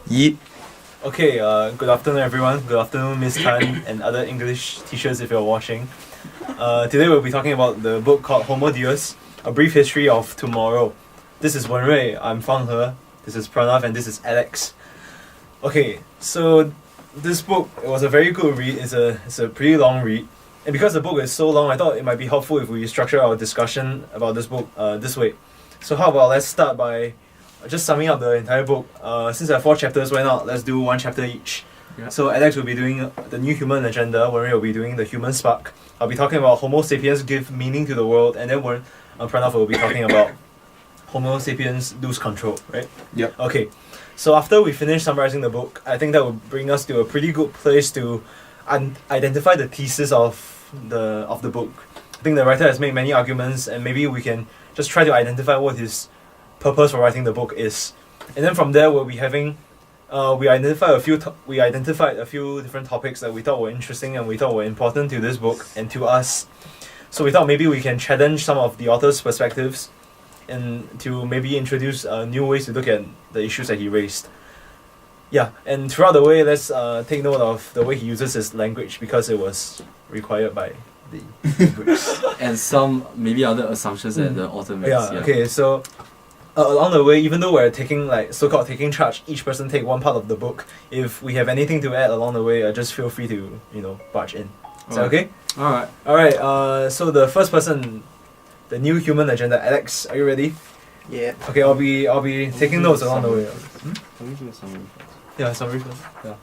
Yeet. Okay, good afternoon everyone. Good afternoon Miss Tan and other English teachers if you're watching. Today we'll be talking about the book called Homo Deus, A Brief History of Tomorrow. This is Wenrui, I'm Fang He, this is Pranav, and this is Alex. Okay, so this book, it was a very good read. It's a pretty long read. And because the book is so long, I thought it might be helpful if we structure our discussion about this book this way. So how about let's start by just summing up the entire book. Since there are 4 chapters, why not? Let's do 1 chapter each. Yeah. So Alex will be doing the New Human Agenda, Wenrui will be doing the Human Spark. I'll be talking about Homo sapiens give meaning to the world, and then Pranav will be talking about Homo sapiens lose control, right? Yep. Okay, so after we finish summarizing the book, I think that will bring us to a pretty good place to identify the thesis of the book. I think the writer has made many arguments, and maybe we can just try to identify what his purpose for writing the book is, and then from there we'll be having we identified a few different topics that we thought were interesting and we thought were important to this book and to us. So we thought maybe we can challenge some of the author's perspectives and to maybe introduce new ways to look at the issues that he raised. Yeah, and throughout the way, let's take note of the way he uses his language because it was required by the books. And some maybe other assumptions that the author makes. Yeah, okay, so along the way, even though we're taking so-called taking charge, each person take one part of the book. If we have anything to add along the way, just feel free to barge in. Is that okay? Alright. Alright, so the first person, the New Human Agenda. Alex, are you ready? Yeah. Okay, I'll be taking notes along the way. Can we do a summary first? Yeah, summary first. Yeah.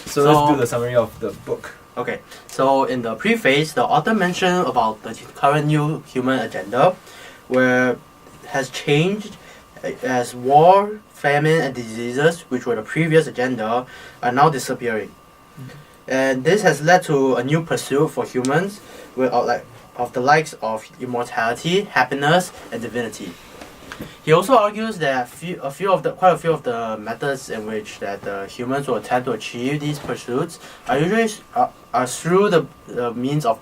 So let's do the summary of the book. Okay. So in the preface, the author mentioned about the current New Human Agenda, where has changed as war, famine, and diseases, which were the previous agenda, are now disappearing. And this has led to a new pursuit for humans, of the likes of immortality, happiness, and divinity. He also argues that quite a few of the methods in which that the humans will attempt to achieve these pursuits are usually through the means of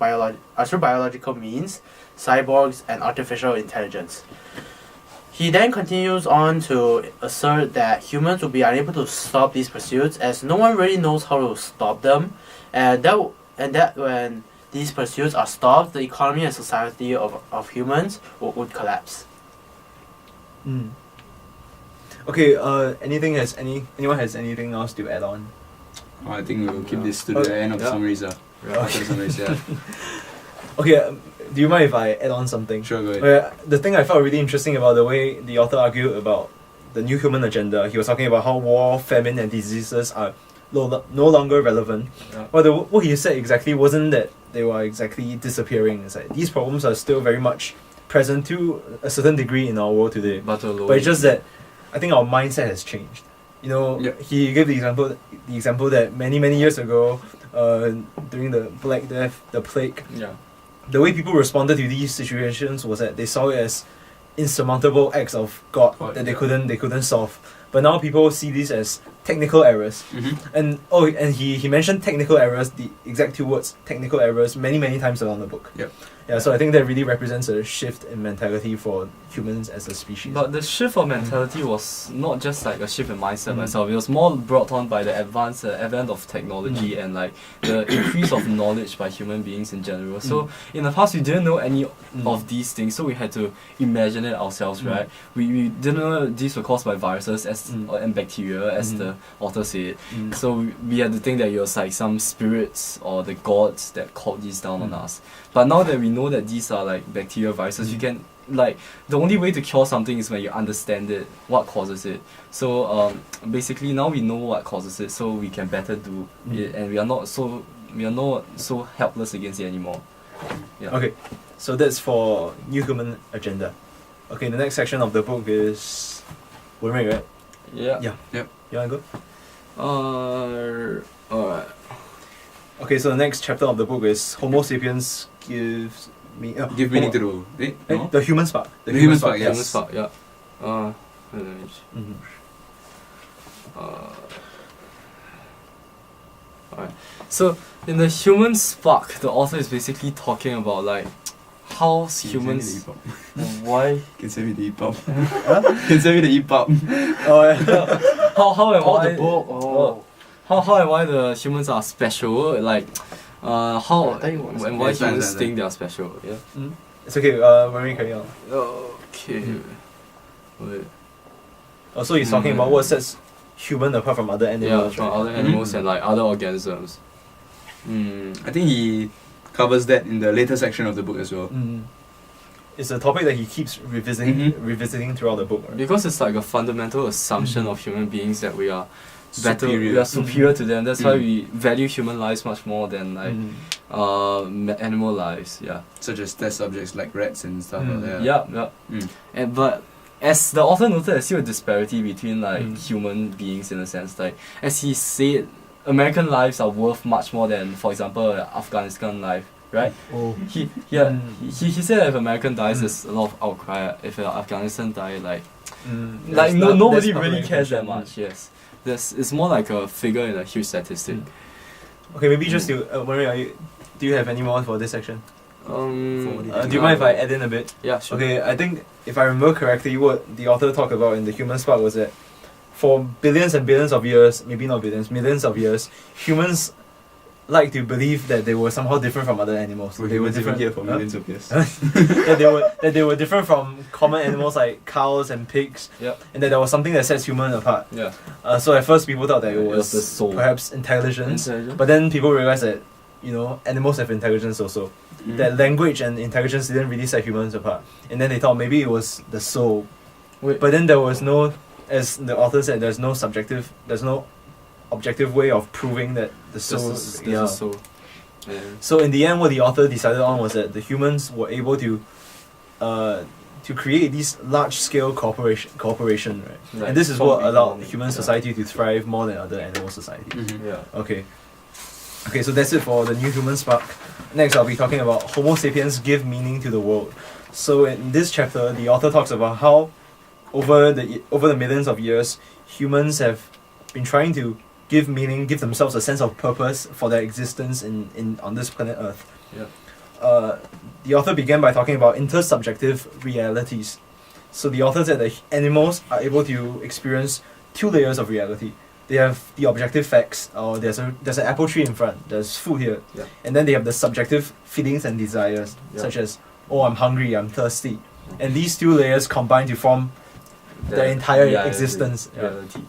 through biological means, cyborgs, and artificial intelligence. He then continues on to assert that humans will be unable to stop these pursuits as no one really knows how to stop them, and that when these pursuits are stopped, the economy and society of humans would collapse. Okay, anyone has anything else to add on? I think we'll keep this to the end of the summaries. After the summaries, yeah. Okay, do you mind if I add on something? Sure, go ahead. The thing I felt really interesting about the way the author argued about the New Human Agenda, he was talking about how war, famine, and diseases are no longer relevant. Yeah. But what he said exactly wasn't that they were exactly disappearing. It's like these problems are still very much present to a certain degree in our world today. But it's just that I think our mindset has changed. He gave the example that many years ago, during the Black Death, the plague, the way people responded to these situations was that they saw it as insurmountable acts of God that they couldn't solve. But now people see these as technical errors. And he mentioned technical errors, the exact 2 words, technical errors, many times around the book. Yeah, so I think that really represents a shift in mentality for humans as a species. But the shift of mentality was not just like a shift in mindset myself. It was more brought on by the advent of technology and like the increase of knowledge by human beings in general. So in the past we didn't know any of these things, so we had to imagine it ourselves, right? We didn't know these were caused by viruses and bacteria, as the author said. So we had to think that it was like some spirits or the gods that called these down on us. But now that we know that these are like bacteria, viruses, you can the only way to cure something is when you understand it, what causes it. So basically now we know what causes it, so we can better do it, and we are not so helpless against it anymore. Yeah. Okay, so that's for New Human Agenda. Okay, the next section of the book is Wenrui, right? Yeah. Yep. You wanna go? Alright. Okay, so the next chapter of the book is Homo sapiens give meaning to the world. the Human Spark. The Human Spark, yes. Human Spark, yeah. Alright. So in the Human Spark, the author is basically talking about like how humans. Why? Can send me the EPUB. Can send me the EPUB. Oh, yeah. how am Oh, I the book. Oh. how am I the humans are special? Like how I thought you wanted to and why say- humans Yes, think they are special? Yeah. It's okay. Marie, carry on. Okay. Wait. Also, he's talking about what sets human apart from other Yeah, animals. from right? other animals and like other organisms. I think he covers that in the later section of the book as well. It's a topic that he keeps revisiting throughout the book. Right? Because it's like a fundamental assumption of human beings that we are better, Superior. we are superior to them. That's why we value human lives much more than like animal lives. Yeah. Such as test subjects like rats and stuff like that. Yeah. And but as the author noted, there's still a disparity between like human beings in a sense. Like as he said, American lives are worth much more than, for example, Afghanistan life. Right? Oh. He said that if American dies, there's a lot of outcry. If Afghanistan die, like nobody really cares that much. Yes, it's more like a figure in a huge statistic. Okay, maybe just to Marie, do you have any more for this section? Do you no. mind if I add in a bit? Yeah, sure. Okay, I think if I remember correctly, what the author talked about in the Human Spark was that for billions and billions of years, maybe not billions, millions of years, humans like to believe that they were somehow different from other animals. They were different here for millions of years. that they were different from common animals like cows and pigs. Yep. And that there was something that sets human apart. Yeah. So at first people thought that it was the soul. perhaps intelligence. But then people realized that, animals have intelligence also. That language and intelligence didn't really set humans apart. And then they thought maybe it was the soul. Wait. But then there was no, as the author said, there's no objective way of proving that the soul. There's a soul. Yeah. So in the end, what the author decided on was that the humans were able to create these large-scale cooperation, right? And this is what allowed human society to thrive more than other animal societies. Yeah. Okay, so that's it for the New Human Spark. Next, I'll be talking about Homo sapiens give meaning to the world. So in this chapter, the author talks about how over the millions of years, humans have been trying to give themselves a sense of purpose for their existence on this planet Earth. Yeah. The author began by talking about intersubjective realities. So the author said that animals are able to experience two layers of reality. They have the objective facts, or there's an apple tree in front, there's food here. Yeah. And then they have the subjective feelings and desires, such as, oh, I'm hungry, I'm thirsty. And these two layers combine to form their entire existence. Reality.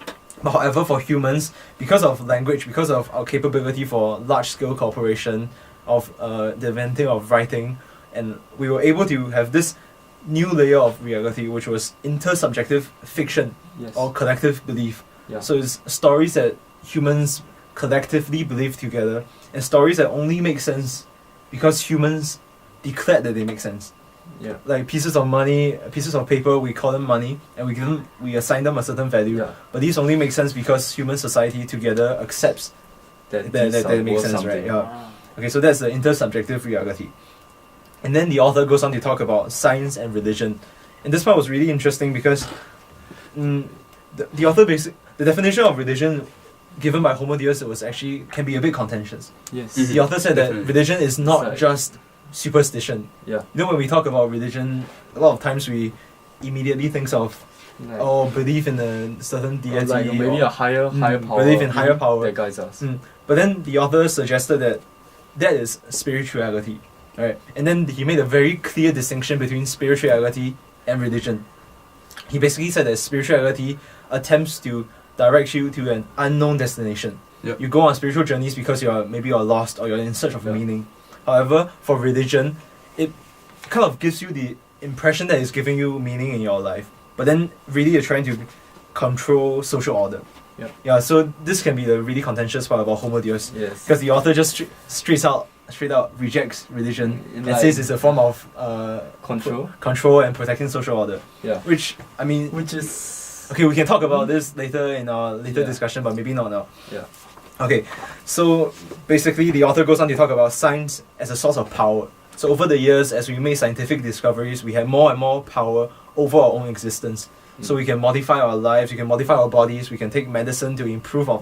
But however, for humans, because of language, because of our capability for large-scale cooperation, of the inventing of writing, and we were able to have this new layer of reality, which was intersubjective fiction, Yes. or collective belief. Yeah. So it's stories that humans collectively believe together, and stories that only make sense because humans declared that they make sense. Yeah. Like pieces of money, pieces of paper, we call them money, and we assign them a certain value. Yeah. But these only make sense because human society together accepts that they make sense, right? Yeah. Okay, so that's the intersubjective reality. And then the author goes on to talk about science and religion. And this part was really interesting because the author the definition of religion given by Homo Deus can be a bit contentious. Yes. The author said that Definitely. religion is not It's like- just superstition. Yeah. When we talk about religion, a lot of times we immediately think of belief in a certain deity, like maybe a higher power. belief in higher power. that guides us. But then the author suggested that is spirituality, right? And then he made a very clear distinction between spirituality and religion. He basically said that spirituality attempts to direct you to an unknown destination. Yep. You go on spiritual journeys because you're lost or you're in search of meaning. However, for religion, it kind of gives you the impression that it's giving you meaning in your life. But then really you're trying to control social order. Yep. Yeah, so this can be the really contentious part about Homo Deus. Yes. Because the author just straight out rejects religion and Like- says it's a form of control and protecting social order. Yeah. Which, I mean, Which is okay, we can talk about this later in our later discussion, but maybe not now. Yeah. Okay, so basically the author goes on to talk about science as a source of power. So over the years, as we made scientific discoveries, we had more and more power over our own existence. So we can modify our lives, we can modify our bodies, we can take medicine to improve our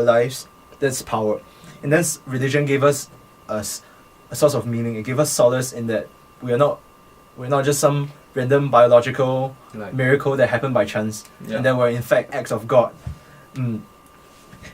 lives. That's power. And then religion gave us a source of meaning. It gave us solace in that we're not just some random biological Like, miracle that happened by chance, yeah. and that were in fact acts of God.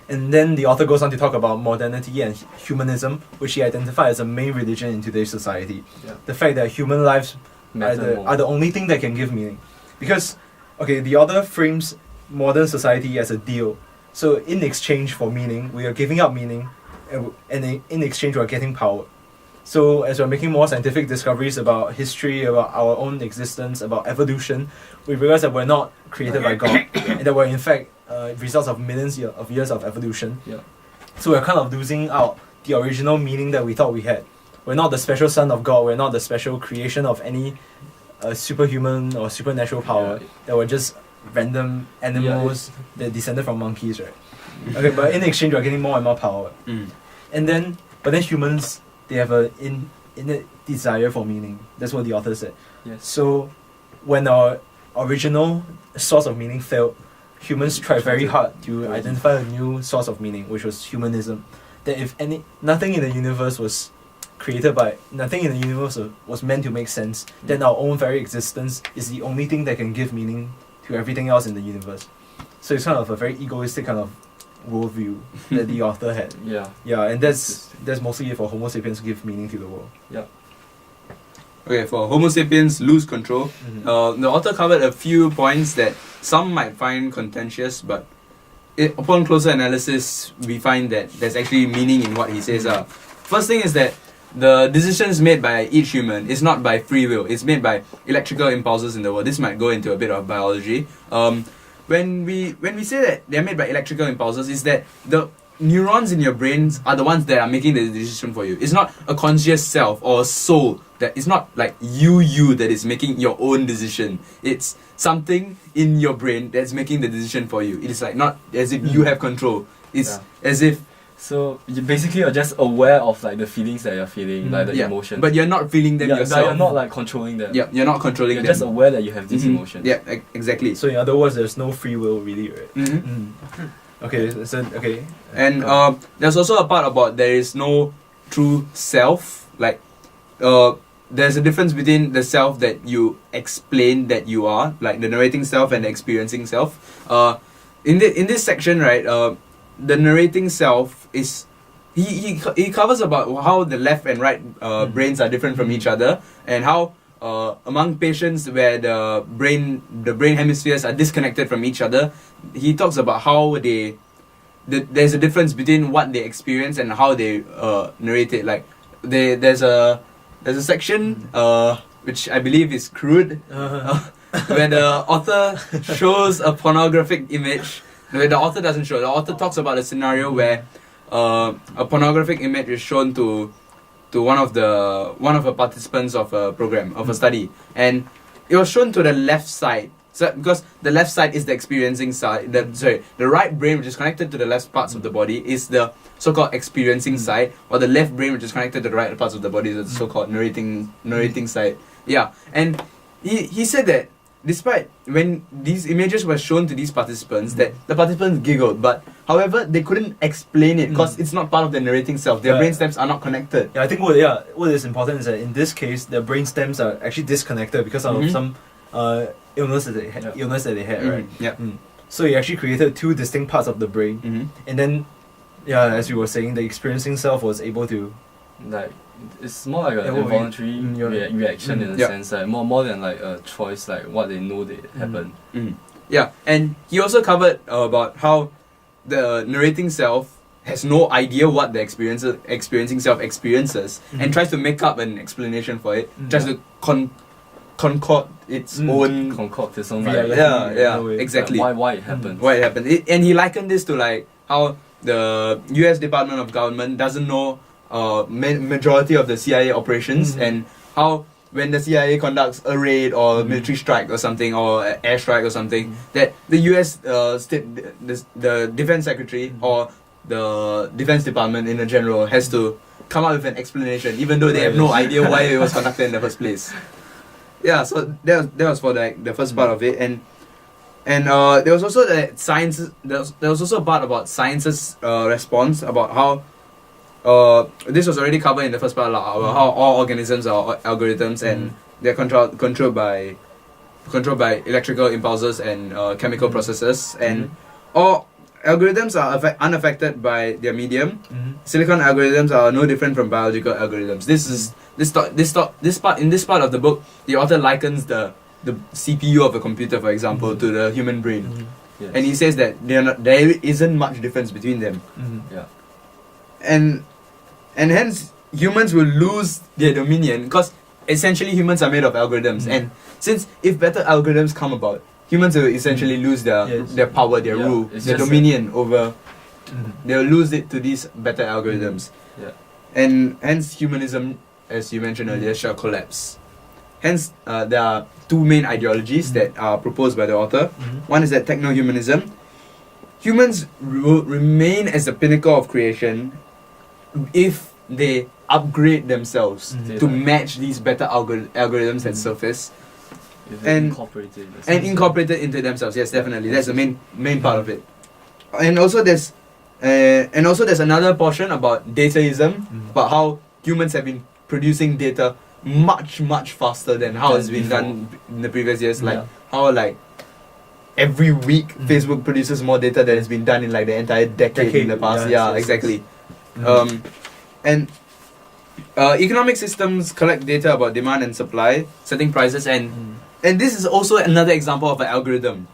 And then the author goes on to talk about modernity and humanism, which he identified as a main religion in today's society. Yeah. The fact that human lives Matter are the only thing that can give meaning. Because, okay, the author frames modern society as a deal. So in exchange for meaning, we are giving up meaning, and in exchange we are getting power. So as we're making more scientific discoveries about history, about our own existence, about evolution, we realize that we're not created by God, and that we're in fact results of millions of years of evolution. Yeah. So we're kind of losing out the original meaning that we thought we had. We're not the special son of God. We're not the special creation of any superhuman or supernatural power. Yeah. That were just random animals that descended from monkeys, right? Okay, but in exchange, we're getting more and more power. But then humans, they have a innate desire for meaning. That's what the author said. Yes. So when our original source of meaning failed, humans tried very hard to identify a new source of meaning, which was humanism. That if nothing in the universe was nothing in the universe was meant to make sense, then our own very existence is the only thing that can give meaning to everything else in the universe. So it's kind of a very egoistic kind of worldview that the author had. Yeah. Yeah, and that's mostly for Homo sapiens to give meaning to the world. Okay, for Homo sapiens lose control, the author covered a few points that some might find contentious, but upon closer analysis, we find that there's actually meaning in what he says. First thing is that the decisions made by each human is not by free will, it's made by electrical impulses in the world. This might go into a bit of biology. When we say that they're made by electrical impulses, is that the neurons in your brains are the ones that are making the decision for you. It's not a conscious self or a soul that it's not like you that is making your own decision. It's something in your brain that's making the decision for you. It is like not as if you have control. It's as if So you basically are just aware of like the feelings that you're feeling, like the yeah, emotions. but you're not feeling them But yourself. you're not like controlling them. Yeah, you're not controlling You're them. just aware that you have these emotions. Yeah, exactly. So in other words, there's no free will really, right? Okay, so okay. And there's also a part about there is no true self. Like, there's a difference between the self that you explain that you are, like the narrating self and the experiencing self. In this section, right, the narrating self is he covers about how the left and right brains are different from each other, and how among patients where the brain hemispheres are disconnected from each other, he talks about how there's a difference between what they experience and how they narrate it. Like there's a section which I believe is crude, where the author shows a pornographic image. No, the author doesn't show. The author talks about a scenario where a pornographic image is shown to one of the participants of a program, of a study, and it was shown to the left side. So because the left side is the experiencing side, the right brain, which is connected to the left parts of the body, is the so-called experiencing side, or the left brain, which is connected to the right parts of the body, is the so-called narrating side. Yeah, and he said that despite when these images were shown to these participants, that the participants giggled, but however they couldn't explain it because it's not part of the narrating self. Their brain stems are not connected. Yeah, I think what is important is that in this case, the brain stems are actually disconnected because of some illness that they had, right? Yeah. So he actually created two distinct parts of the brain, and then as you were saying, the experiencing self was able to Like it's more like an involuntary reaction in a sense, like more than like a choice, like what they know that happened. Yeah, and he also covered about how the narrating self has no idea what the experiencing self experiences, and tries to make up an explanation for it, tries to concord its own Concoct its own reality. exactly. Like why it happened. Why it happened. And he likened this to like how the US Department of Government doesn't know majority of the CIA operations, and how when the CIA conducts a raid or military strike or something, or air strike or something, that the US the defense secretary or the defense department in general has to come up with an explanation, even though they have no idea why it was conducted in the first place. Yeah, so that was for like the first part of it, and there was also that science. There was also a part about science's response about how this was already covered in the first part, about how all organisms are algorithms and they're controlled by controlled by electrical impulses and chemical processes, and all algorithms are unaffected by their medium. Silicon algorithms are no different from biological algorithms. This part of the book, the author likens the CPU of a computer, for example, to the human brain, Yes. and he says that there isn't much difference between them, Yeah. and hence humans will lose their dominion because essentially humans are made of algorithms, and since if better algorithms come about, humans will essentially lose their power, their Yeah, rule, it's their just dominion over. They'll lose it to these better algorithms, Yeah. and hence humanism, as you mentioned earlier, shall collapse. Hence, there are two main ideologies that are proposed by the author. One is that techno-humanism. Humans will remain as the pinnacle of creation if they upgrade themselves to match these better algorithms that surface If they and- incorporate it. and incorporate it into themselves. Yes, definitely. That's the main part of it. And also there's another portion about dataism, about how humans have been producing data much faster than how it's been done in the previous years. Like how every week Facebook produces more data than has been done in like the entire decade in the past. yeah, Yeah, yes, exactly. And economic systems collect data about demand and supply, setting prices, and this is also another example of an algorithm.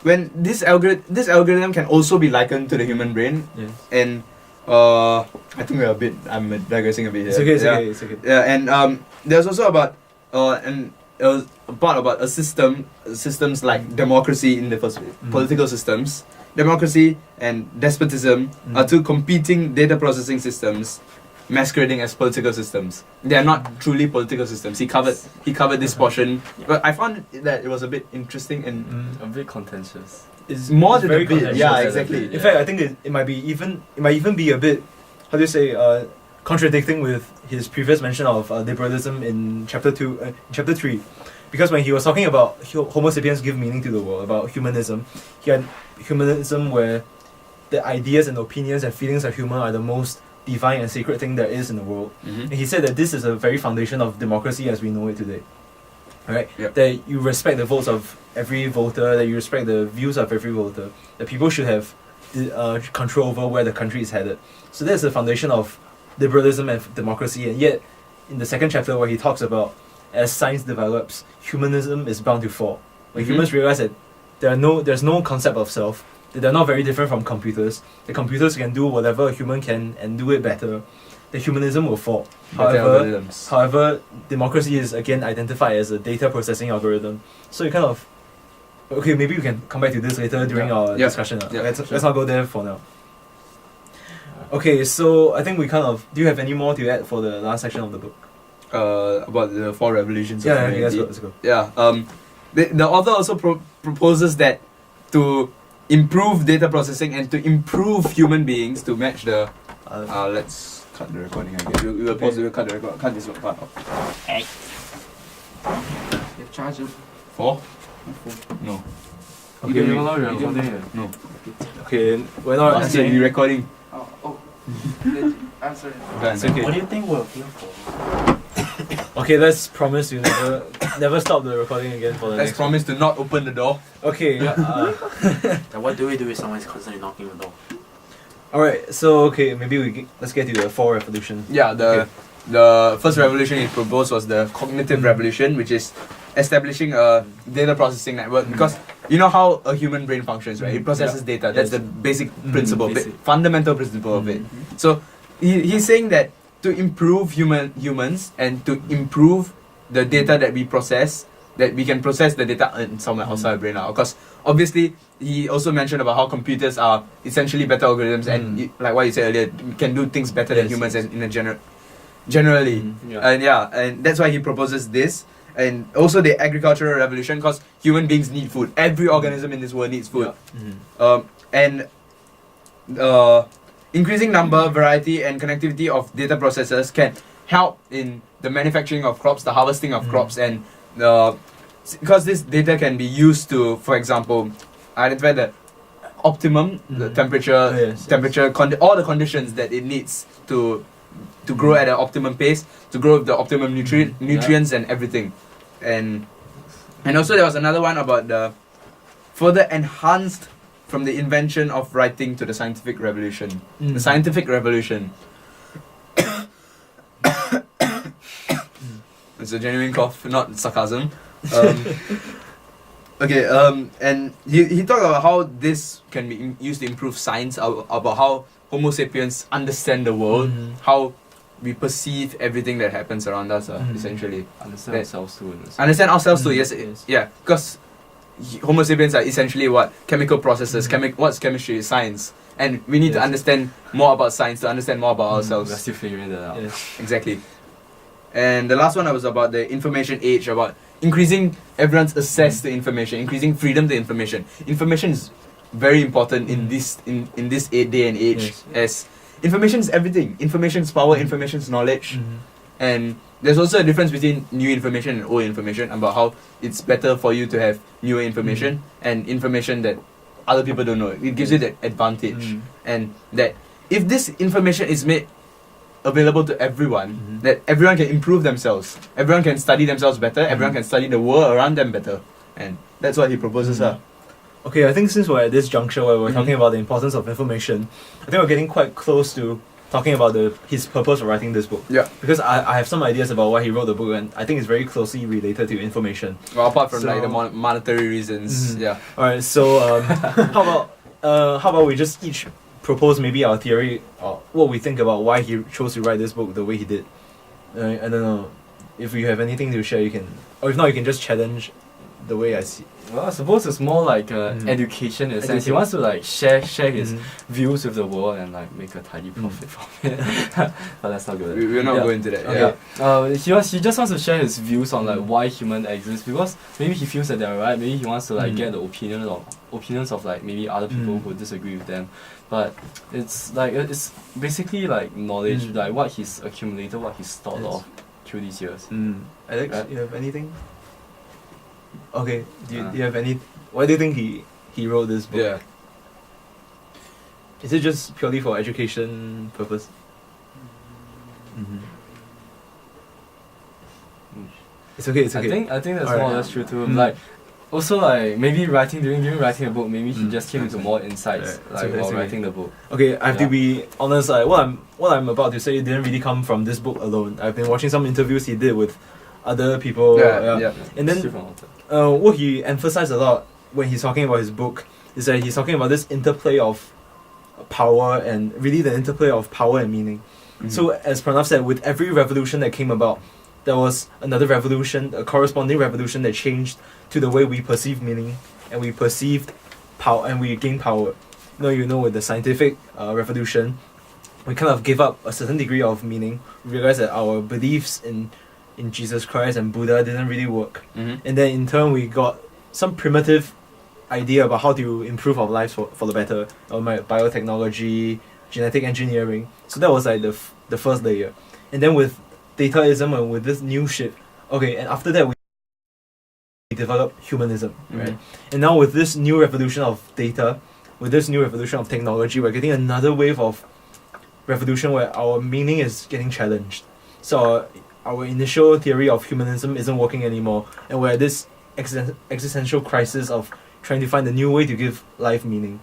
When this algorithm can also be likened to the human brain, Yes. and I think I'm digressing a bit here. It's okay. Yeah, and there's also about a part about systems like democracy in the first place, political systems. Democracy and despotism are two competing data processing systems masquerading as political systems. They are not truly political systems. He covered this portion, but I found that it was a bit interesting and A bit contentious. It's more it's than very a bit. contentious. Yeah, exactly. In fact, I think it might even be a bit, how do you say, contradicting with his previous mention of liberalism in chapter 3, because when he was talking about Homo sapiens give meaning to the world, about humanism, he had humanism where the ideas and opinions and feelings of human are the most divine and sacred thing there is in the world. And he said that this is a very foundation of democracy as we know it today. Right? Yep. That you respect the votes of every voter, that you respect the views of every voter, that people should have control over where the country is headed. So that's the foundation of liberalism and democracy. And yet, in the second chapter where he talks about as science develops, humanism is bound to fall. When humans realize that there's no concept of self, that they're not very different from computers. The computers can do whatever a human can and do it better. The humanism will fall. However, democracy is again identified as a data processing algorithm. So you kind of, okay, maybe we can come back to this later during our discussion. Let's not go there for now. Okay, so I think we kind of, do you have any more to add for the last section of the book? About the four revolutions of Yeah, humanity. let's go. Yeah. The author also proposes that to improve data processing and to improve human beings to match the. Let's cut the recording again. We'll pause it. We'll cut the record. Cut this part off. Hey. You have charger? 4? No. Okay, You're not recording it. No. Okay, we're not Basket, we recording. Oh. I'm sorry. Done. It's okay. What do you think we're here for? Okay, let's promise you never stop the recording again for the Let's next promise to not open the door. one. Okay, And what do we do if someone is constantly knocking the door? alright, so okay, maybe let's get to the 4 revolution. Yeah, the first revolution he proposed was the cognitive revolution, which is establishing a data processing network, because you know how a human brain functions, right? It processes data. That's the basic principle, basic. fundamental principle of it. So he's saying that to improve humans and to improve the data that we process, that we can process the data somewhere outside our brain now. Because obviously he also mentioned about how computers are essentially better algorithms, and like what you said earlier, can do things better than Yes, humans in a generally. And that's why he proposes this. And also the agricultural revolution, because human beings need food. Every organism in this world needs food. Increasing number, variety, and connectivity of data processors can help in the manufacturing of crops, the harvesting of crops, and because this data can be used to, for example, identify the optimum, the temperature, all the conditions that it needs to grow at an optimum pace, to grow with the optimum nutrients and everything. And And also there was another one about the further enhanced from the invention of writing to the scientific revolution. The scientific revolution. It's a genuine cough, not sarcasm. Okay, and he talked about how this can be used to improve science, about how Homo sapiens understand the world, how we perceive everything that happens around us, essentially. Understand ourselves too. Understand ourselves too, yes. Yeah, because Homo sapiens are essentially what? Chemical processes. What's chemistry? Science. And we need to understand more about science to understand more about ourselves. We're still figuring that out. Yes. Exactly. And the last one was about the information age, about increasing everyone's access to information, increasing freedom to information. Information is very important in this day and age, Yes. as information is everything. Information is power, information is knowledge. And there's also a difference between new information and old information, about how it's better for you to have newer information and information that other people don't know. It gives you that advantage. And that if this information is made available to everyone, that everyone can improve themselves, everyone can study themselves better, everyone can study the world around them better. And that's what he proposes. Okay, I think since we're at this juncture where we're talking about the importance of information, I think we're getting quite close to talking about his purpose of writing this book. Yeah. Because I have some ideas about why he wrote the book, and I think it's very closely related to information. Well, apart from So- like the monetary reasons, yeah. Alright, so how about we just each propose maybe our theory or what we think about why he chose to write this book the way he did. I don't know. If you have anything to share, you can, or if not, you can just challenge the way I see. Well, I suppose it's more like education in a sense. He wants to like share his views with the world and like make a tidy profit from it. But that's not good. We're not Yeah. going to that. Okay. Yeah. He just wants to share his views on like why humans exist, because maybe he feels that they're right. Maybe he wants to like get the opinions of like maybe other people who disagree with them. But it's like it's basically like knowledge, like what he's accumulated, what he's thought of through these years. Alex, Right. you have anything? Okay, do you have any? Why do you think he wrote this book? Yeah. Is it just purely for education purpose? It's okay. It's okay. I think that's Alright. more or less true too. Like also like maybe during writing a book, maybe he just came into more insights Yeah, like it's while okay. writing the book. Okay, I have to Yeah. be honest. Like what I'm about to say didn't really come from this book alone. I've been watching some interviews he did with other people. Yeah. And then Straight from author. what he emphasized a lot when he's talking about his book is that he's talking about this interplay of power and really the interplay of power and meaning. So as Pranav said, with every revolution that came about, there was another revolution, a corresponding revolution that changed to the way we perceive meaning and we perceived power and we gained power. You know, with the scientific revolution, we kind of gave up a certain degree of meaning. We realized that our beliefs in Jesus Christ and Buddha didn't really work. And then in turn we got some primitive idea about how to improve our lives for the better, biotechnology, genetic engineering. So that was like the first layer. And then with dataism and with this new shit, okay, and after that we developed humanism, right? And now with this new revolution of data, with this new revolution of technology, we're getting another wave of revolution where our meaning is getting challenged. So our initial theory of humanism isn't working anymore, and we're at this existential crisis of trying to find a new way to give life meaning.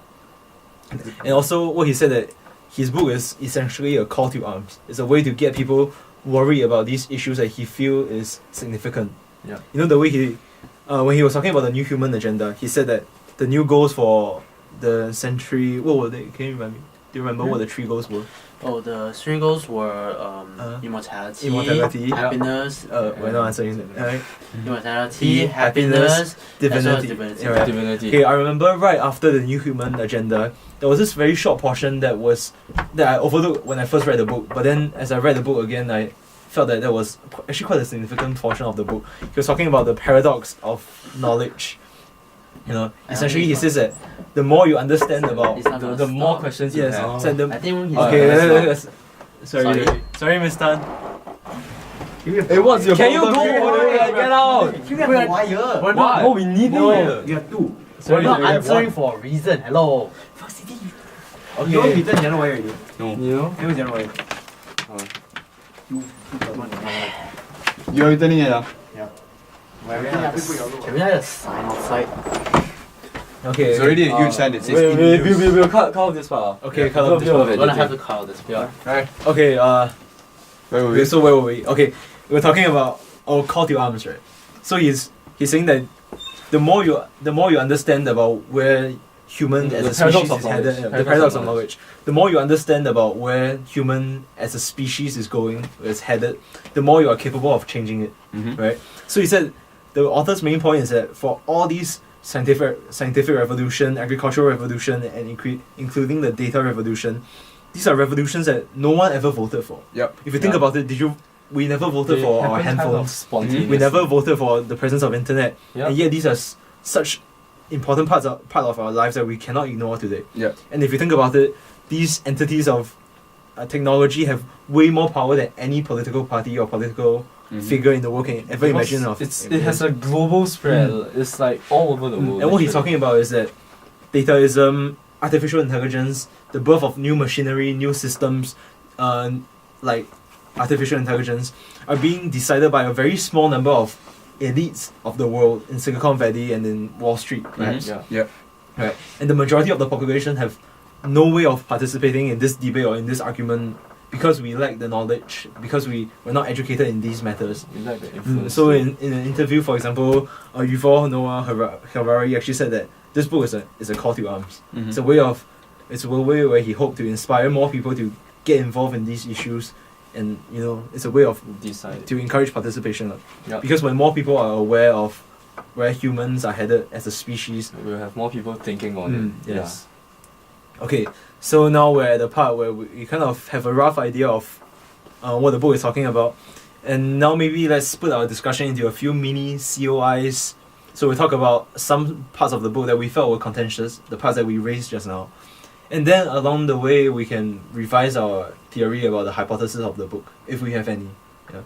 And also what he said, that his book is essentially a call to arms. It's a way to get people worried about these issues that he feels is significant. Yeah. You know, the way he when he was talking about the new human agenda, he said that the new goals for the century, what were they? Can you remember? Do you remember what the 3 goals were? Oh, the 3 goals were immortality, Immortality, happiness, we're not answering it. Alright. immortality, happiness, as well as Divinity. divinity. Alright. Divinity. Okay, I remember right after the new human agenda, there was this very short portion that I overlooked when I first read the book. But then as I read the book again, I felt that was actually quite a significant portion of the book. He was talking about the paradox of knowledge. You know, essentially he says that the more you understand about It's not gonna The more stop. questions you yes, have. so the, I think he's okay, gonna let's- sorry, Sorry. Miss Tan. Hey, what's your Can you problem? go? Get out! You have a wire. We're Why? not. We need No. You have 2. We're not answering for a reason. Hello. Okay. You want return the other wire already? You know? Where's the other wire? Oh. You got one. You're returning it, Yeah. Can we have a sign outside? Okay. It's already a huge sign that says Wait, in use. we'll cut off this part. Okay, Yeah. cut off this We'll part. We're gonna have to cut out this part. Yeah. Right. Okay, Where were okay, we? so where were we? Okay, we're talking about our call to arms, right? So he's saying that the more you understand about where human The as a paradox species of is headed, knowledge. the paradox of knowledge, the more you understand about where human as a species is going, is headed, the more you are capable of changing it, Mhm. right? So he said the author's main point is that for all these scientific revolution, agricultural revolution, and including the data revolution, these are revolutions that no one ever voted for. Yep. If you think Yeah. about it, we never voted They for our happen kind of handphones. spontaneously. We never voted for the presence of internet, Yeah. and yet these are such important part of our lives that we cannot ignore today. Yeah. And if you think about it, these entities of technology have way more power than any political party or political Mhm. figure in the world can ever Because imagine of. it has a global spread. It's like all over the world. And what he's literally. talking about is that dataism, artificial intelligence, the birth of new machinery, new systems, like artificial intelligence, are being decided by a very small number of elites of the world in Silicon Valley and in Wall Street, perhaps. Yeah. Yep. Right? And the majority of the population have no way of participating in this debate or in this argument because we lack the knowledge, because we're not educated in these matters. You like the influence. So too. in an interview, for example, Yuval Noah Harari actually said that this book is a call to arms. Mhm. It's a way where he hoped to inspire more people to get involved in these issues, and it's a way of decide. to encourage participation. Yeah. Because when more people are aware of where humans are headed as a species, We'll have more people thinking on it. yes. Okay, so now we're at the part where we kind of have a rough idea of what the book is talking about, and now maybe let's split our discussion into a few mini COIs. So we'll talk about some parts of the book that we felt were contentious, the parts that we raised just now, and then along the way we can revise our theory about the hypothesis of the book, if we have any. Yeah.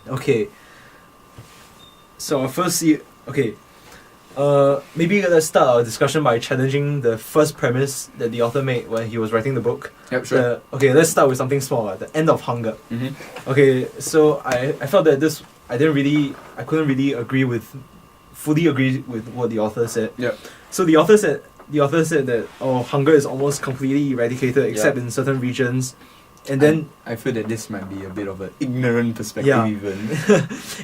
Okay. So our first maybe let's start our discussion by challenging the first premise that the author made when he was writing the book. Yep, sure. Okay, let's start with something small, the end of hunger. Mhm. Okay, so I felt that I couldn't really fully agree with what the author said. Yep. So the author said that hunger is almost completely eradicated except in certain regions, and then I feel that this might be a bit of an ignorant perspective Yeah. even.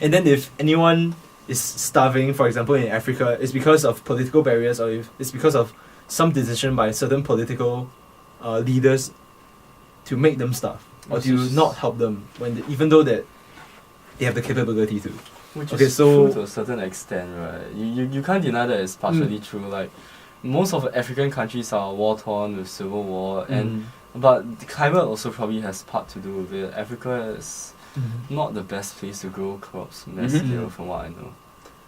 and then if anyone is starving, for example in Africa, it's because of political barriers, or if it's because of some decision by certain political leaders to make them starve or Which to is- not help them even though that they have the capability to. Which Okay, is so- true to a certain extent, right? You can't deny that it's partially true. Like most of the African countries are war torn with civil war, and but the climate also probably has part to do with it. Africa is not the best place to grow crops on that Mhm. scale, from what I know.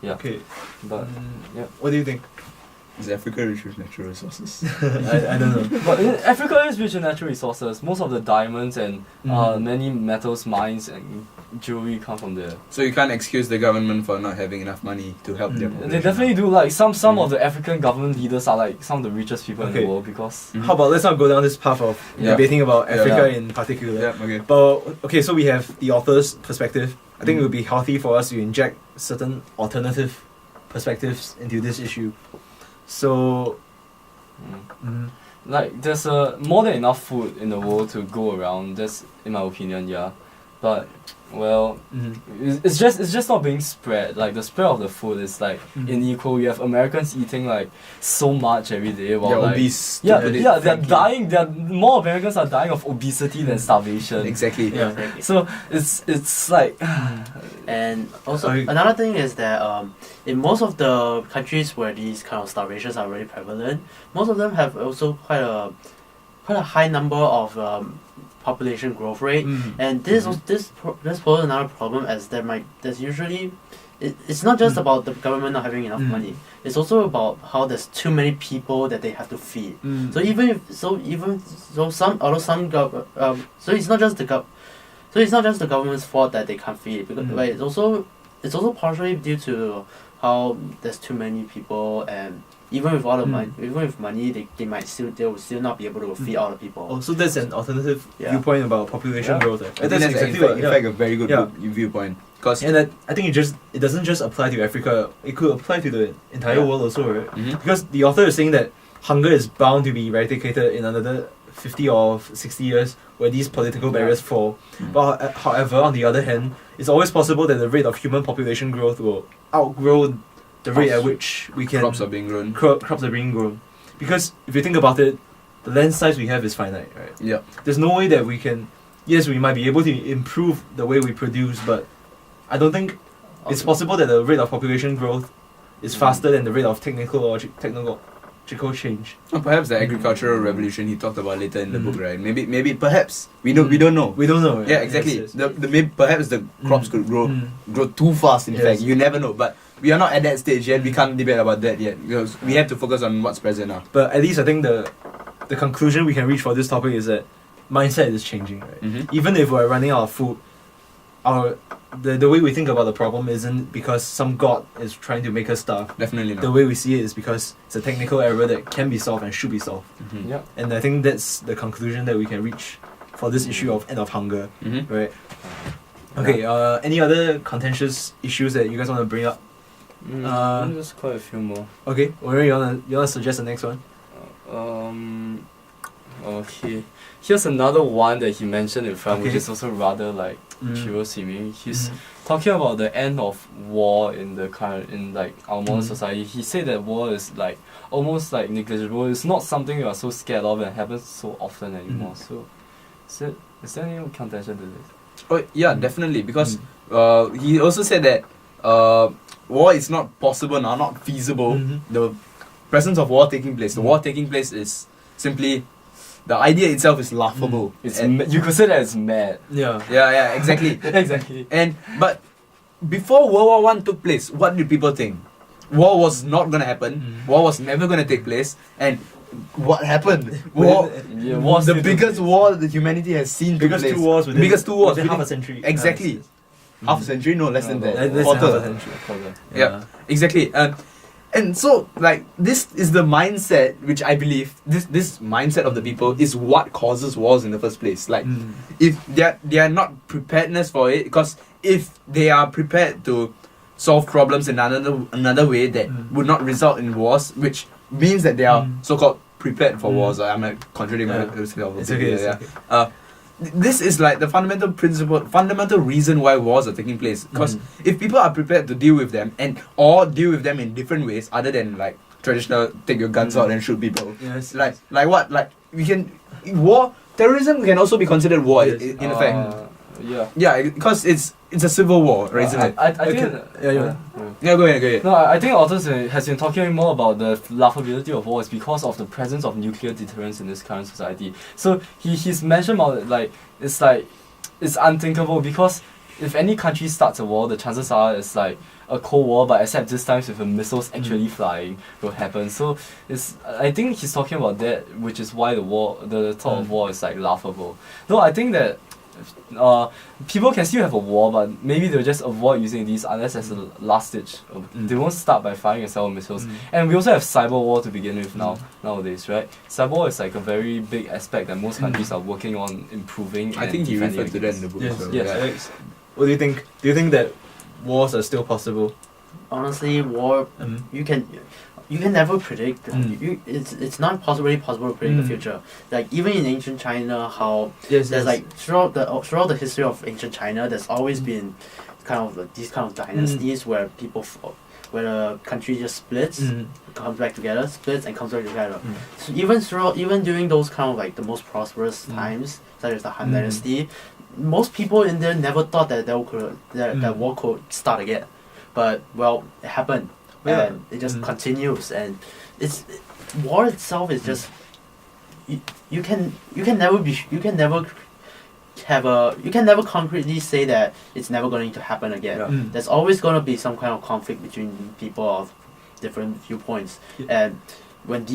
Yeah, Okay, but yeah. what do you think? Is Africa rich with natural resources? I don't know. But Africa is rich in natural resources. Most of the diamonds and many metals mines and jewelry come from there. So you can't excuse the government for not having enough money to help their population. They definitely do. Like some of the African government leaders are like some of the richest people in Okay. the world because Mhm. How about let's not go down this path of Yeah. debating about Yeah. Africa Yeah. in particular. Yeah, okay. But okay, so we have the author's perspective. I think it Mm. would be healthy for us to inject certain alternative perspectives into this issue. So, like there's more than enough food in the world to go around. That's in my opinion, yeah. But well, it's just not being spread. Like the spread of the food is like unequal. You have Americans eating like so much every day, while They're like obese. yeah, to put it they're frankly. dying. More Americans are dying of obesity than starvation. Exactly. Yeah. So it's like And also I- another thing is that in most of the countries where these kind of starvations are really prevalent, most of them have also quite a high number of population growth rate, and this poses another problem as there's usually it's not just about the government not having enough money. It's also about how there's too many people that they have to feed. So it's not just the government's fault that they can't feed, because Mm. like, it's also partially due to how there's too many people, and even with all the money, even with money, they will still not be able to feed all the people. Oh, so that's an alternative Yeah. viewpoint about population Yeah. growth. I think that's exactly in fact, what. in Yeah. fact a very good Yeah. viewpoint. Because And I think it doesn't just apply to Africa. It could apply to the entire Yeah. world also, right? Mhm. Because the author is saying that hunger is bound to be eradicated in another 50 or 60 years where these political barriers fall. Mm. But however, on the other hand, it's always possible that the rate of human population growth will outgrow the rate at which we can crops are being grown. crops are being grown. Because if you think about it, the land size we have is finite, right? Yeah. There's no way that we can. Yes, we might be able to improve the way we produce, but I don't think it's possible that the rate of population growth is faster than the rate of technological change. Or perhaps the agricultural revolution he talked about later in the book, right? Maybe perhaps we don't know. We don't know. Yeah, exactly. Yes, yes. Perhaps the crops could grow Mm. too fast. In Yes. fact, you never know. But we are not at that stage yet. We can't debate about that yet because we have to focus on what's present now. But at least I think the conclusion we can reach for this topic is that mindset is changing, right? Mm-hmm. Even if we're running out of food, the way we think about the problem isn't because some god is trying to make us starve. Definitely not. The way we see it is because it's a technical error that can be solved and should be solved. Mhm. Yeah. And I think that's the conclusion that we can reach for this issue of end of hunger, Mhm. right? Okay. Any other contentious issues that you guys want to bring up? There's quite a few more. Okay. Or you wanna suggest the next one? Okay. Here's another one that he mentioned in front, which Okay. is also rather like Mm. Shiro-seeming. He's talking about the end of war in like our modern society. He said that war is like almost like negligible. It's not something you are so scared of and happens so often anymore. So, is there any contention to this? Oh yeah, definitely. Because he also said that war is not possible now, not feasible. Mhm. The presence of war taking place. The war taking place is simply the idea itself is laughable. You could say that it's mad. Yeah. Yeah, exactly. Exactly. But before World War One took place, what did people think? War was not gonna happen. War was never gonna take place. And what happened? War, Yeah, war's the still biggest war that humanity has seen take Biggest place. two wars within biggest two wars within half a within- century. Exactly. Half a century? No, less than No, that. no, Less than Quarter. half a century. Yeah. Exactly. And so like this is the mindset which I believe this mindset of the people is what causes wars in the first place. Like Mm. if they are not preparedness for it, because if they are prepared to solve problems in another way that would not result in wars, which means that they are so-called prepared for wars. I'm like contradicting Yeah. myself. It's okay. It's Yeah. okay. This is like the fundamental reason why wars are taking place. Because if people are prepared to deal with them or deal with them in different ways other than like traditional take your guns out and shoot people. Yes. Like what? Like we can terrorism can also be considered war Yes. in effect. Yeah. Yeah, because it's a civil war, right, isn't it? I think. Yeah. Yeah, go ahead. No, I think authors has been talking more about the laughability of war is because of the presence of nuclear deterrence in this current society. So he's mentioned about it, like it's unthinkable because if any country starts a war, the chances are it's like a cold war, but except this time with the missiles actually flying will happen. So I think he's talking about that, which is why the thought of war is like laughable. No, I think that people can still have a war, but maybe they'll just avoid using these unless as a last ditch. They won't start by firing several missiles. And we also have cyber war to begin with nowadays, right? Cyber war is like a very big aspect that most countries are working on improving. I and think he defending referred to that in against. the book. Yes. so, Yes. yeah. Alex, what do you think? Do you think that wars are still possible? Honestly, war you can never predict. It's not really possible to predict the future. Like even in ancient China, how there's like throughout the history of ancient China, there's always been these kind of dynasties where where a country just splits, comes back together, splits and comes back together. So even during those kind of like the most prosperous times, such as the Han Dynasty, most people in there never thought that that war could start again. But well, it happened. Yeah. And it just continues, and war itself is just you can never concretely say that it's never going to happen again. Yeah. There's always going to be some kind of conflict between people of different viewpoints, and when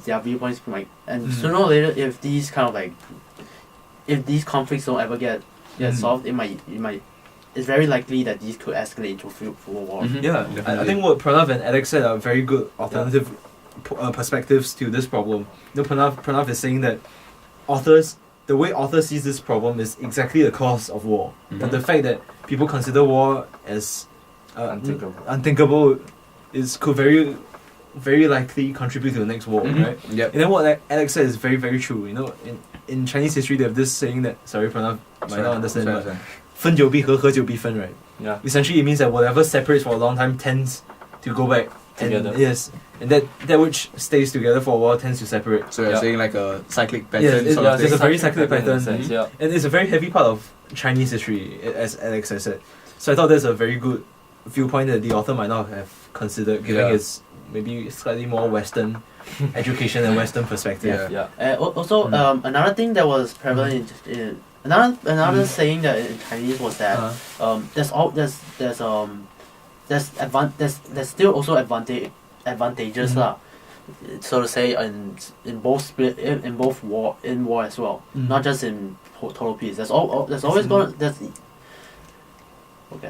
their viewpoints might, and sooner or later, if these conflicts don't ever get solved, it might. It's very likely that these could escalate into full war. Mhm. Yeah, I think what Pranav and Alex said are very good alternative perspectives to this problem. Pranav is saying that the way authors sees this problem is exactly the cause of war. But the fact that people consider war as unthinkable could very likely contribute to the next war, right? Yep. And then what Alex said is very, very true. You know, in Chinese history, they have this saying that, sorry, Pranav might not understand, but 分久必合，合久必分, right? Yeah. Essentially, it means that whatever separates for a long time tends to go back Together. Yes, and that which stays together for a while tends to separate. So you're Yeah. saying like a cyclic Yes, pattern it's, sort of it's a thing? very cyclic in a pattern, sense, yeah. and it's a very heavy part of Chinese history, as Alex has said. So I thought that's a very good viewpoint that the author might not have considered, given Yeah. his maybe slightly more Western education and Western perspective. Yeah. Yeah. Also, another thing that was prevalent in another saying that in Chinese was that there's still also advantages lah, so to say in both war as well, not just in total peace. There's always gonna there's okay